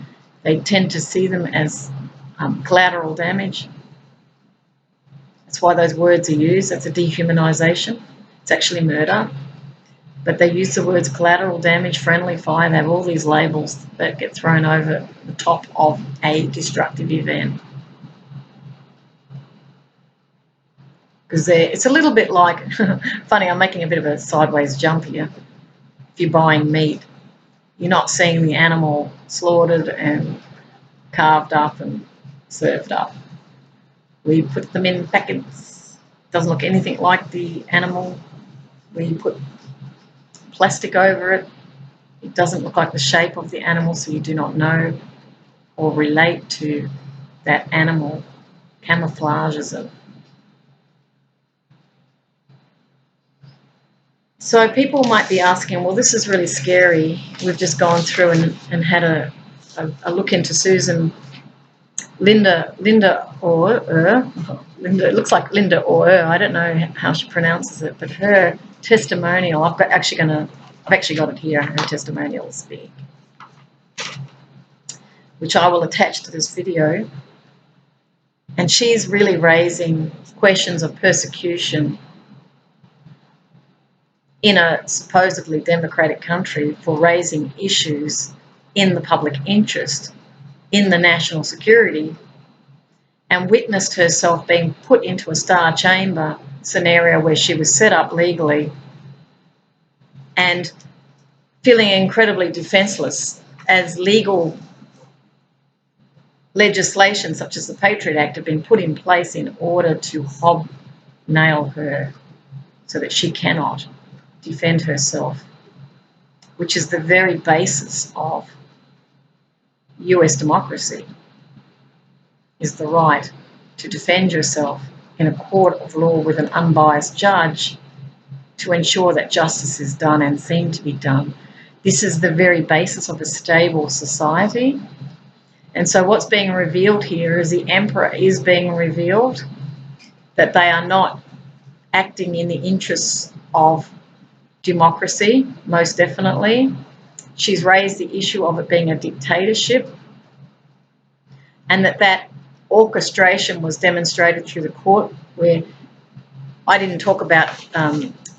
They tend to see them as collateral damage. That's why those words are used. That's a dehumanisation. It's actually murder. But they use the words collateral damage, friendly fire. They have all these labels that get thrown over the top of a destructive event. Because it's a little bit like, funny, I'm making a bit of a sideways jump here. If you're buying meat, you're not seeing the animal slaughtered and carved up and served up. We put them in packets. Doesn't look anything like the animal. We put plastic over it. It doesn't look like the shape of the animal, so you do not know or relate to that animal. Camouflages it. So people might be asking, well, this is really scary. We've just gone through and had a look into Susan Lindauer. It looks like Lindauer. I don't know how she pronounces it, but her testimonial, I've actually got it here, her testimonial speak, which I will attach to this video. And she's really raising questions of persecution in a supposedly democratic country for raising issues in the public interest, in the national security, and witnessed herself being put into a star chamber scenario where she was set up legally and feeling incredibly defenceless as legal legislation such as the Patriot Act had been put in place in order to hobnail her so that she cannot defend herself, which is the very basis of US democracy, is the right to defend yourself in a court of law with an unbiased judge to ensure that justice is done and seen to be done. This is the very basis of a stable society. And so what's being revealed here is the emperor is being revealed, that they are not acting in the interests of democracy, most definitely. She's raised the issue of it being a dictatorship, and that orchestration was demonstrated through the court, where I didn't talk about,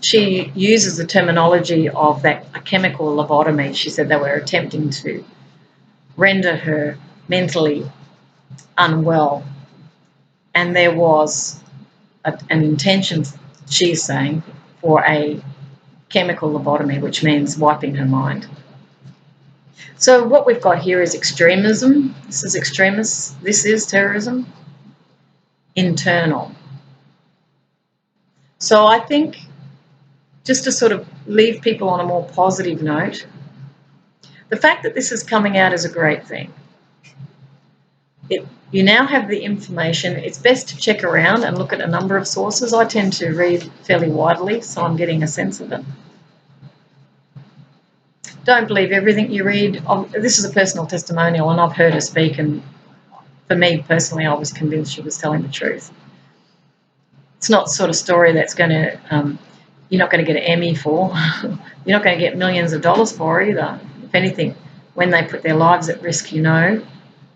she uses the terminology of a chemical lobotomy. She said they were attempting to render her mentally unwell, and there was an intention, she's saying, for a chemical lobotomy, which means wiping her mind. So what we've got here is extremism. This is extremist. This is terrorism. Internal. So I think, just to sort of leave people on a more positive note, the fact that this is coming out is a great thing. You now have the information. It's best to check around and look at a number of sources. I tend to read fairly widely, so I'm getting a sense of it. Don't believe everything you read. This is a personal testimonial, and I've heard her speak, and for me personally, I was convinced she was telling the truth. It's not the sort of story that's going to, you're not going to get an Emmy for. You're not going to get millions of dollars for either. If anything, when they put their lives at risk, you know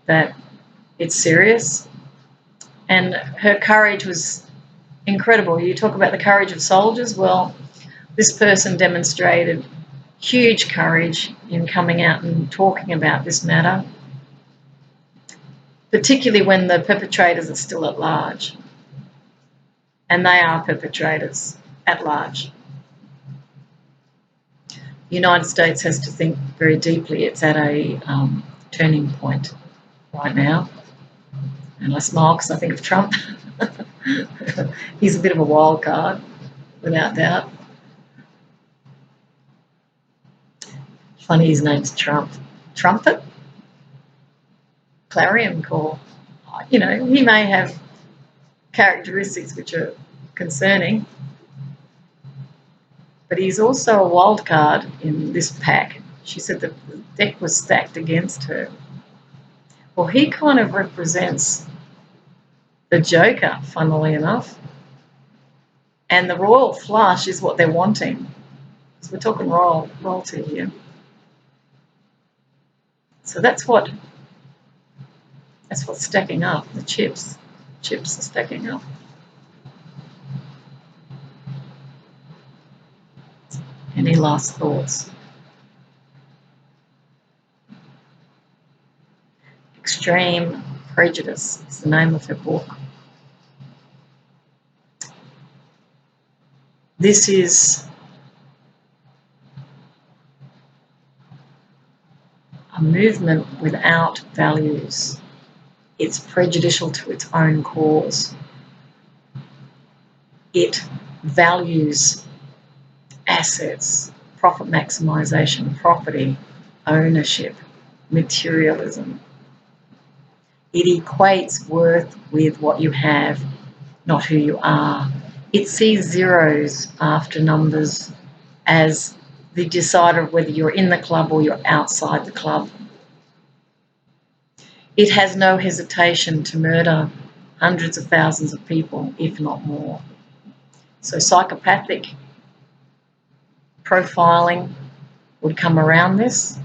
that it's serious. And her courage was incredible. You talk about the courage of soldiers. Well, this person demonstrated huge courage in coming out and talking about this matter, particularly when the perpetrators are still at large. And they are perpetrators at large. The United States has to think very deeply. It's at a turning point right now. And I smile because I think of Trump. He's a bit of a wild card, without doubt. Funny, his name's Trump. Trumpet? Clarion call. You know, he may have characteristics which are concerning, but he's also a wild card in this pack. She said that the deck was stacked against her. Well, he kind of represents the Joker, funnily enough. And the royal flush is what they're wanting. So we're talking royalty here. So that's what's stacking up. The chips are stacking up. Any last thoughts? Extreme Prejudice is the name of her book. This is a movement without values. It's prejudicial to its own cause. It values assets, profit maximisation, property, ownership, materialism. It equates worth with what you have, not who you are. It sees zeros after numbers as the decider of whether you're in the club or you're outside the club. It has no hesitation to murder hundreds of thousands of people, if not more. So psychopathic profiling would come around this.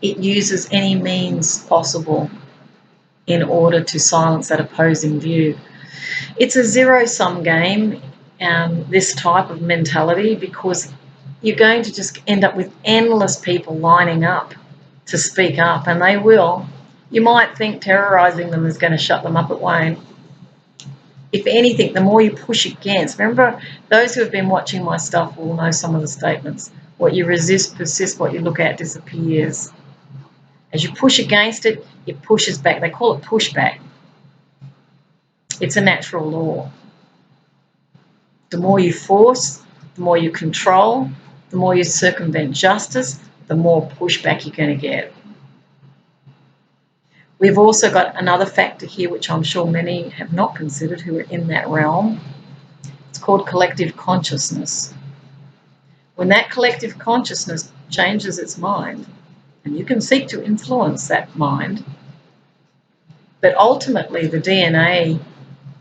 It uses any means possible in order to silence that opposing view. It's a zero-sum game, this type of mentality, because you're going to just end up with endless people lining up to speak up, and they will. You might think terrorising them is going to shut them up. It won't. If anything, the more you push against, remember, those who have been watching my stuff will know some of the statements. What you resist persists, what you look at disappears. As you push against it, it pushes back. They call it pushback. It's a natural law. The more you force, the more you control, the more you circumvent justice, the more pushback you're going to get. We've also got another factor here, which I'm sure many have not considered who are in that realm. It's called collective consciousness. When that collective consciousness changes its mind, and you can seek to influence that mind, but ultimately the DNA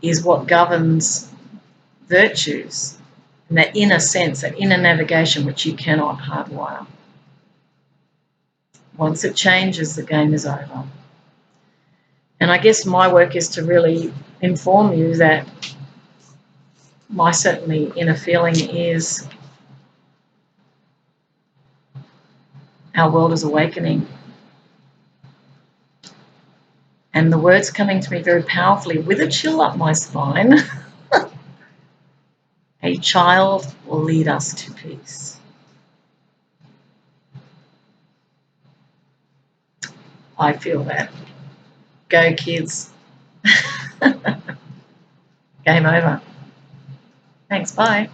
is what governs virtues, and that inner sense, that inner navigation, which you cannot hardwire. Once it changes, the game is over. And I guess my work is to really inform you that my certainly inner feeling is our world is awakening. And the words coming to me very powerfully with a chill up my spine. A child will lead us to peace. I feel that. Go kids. Game over. Thanks, bye.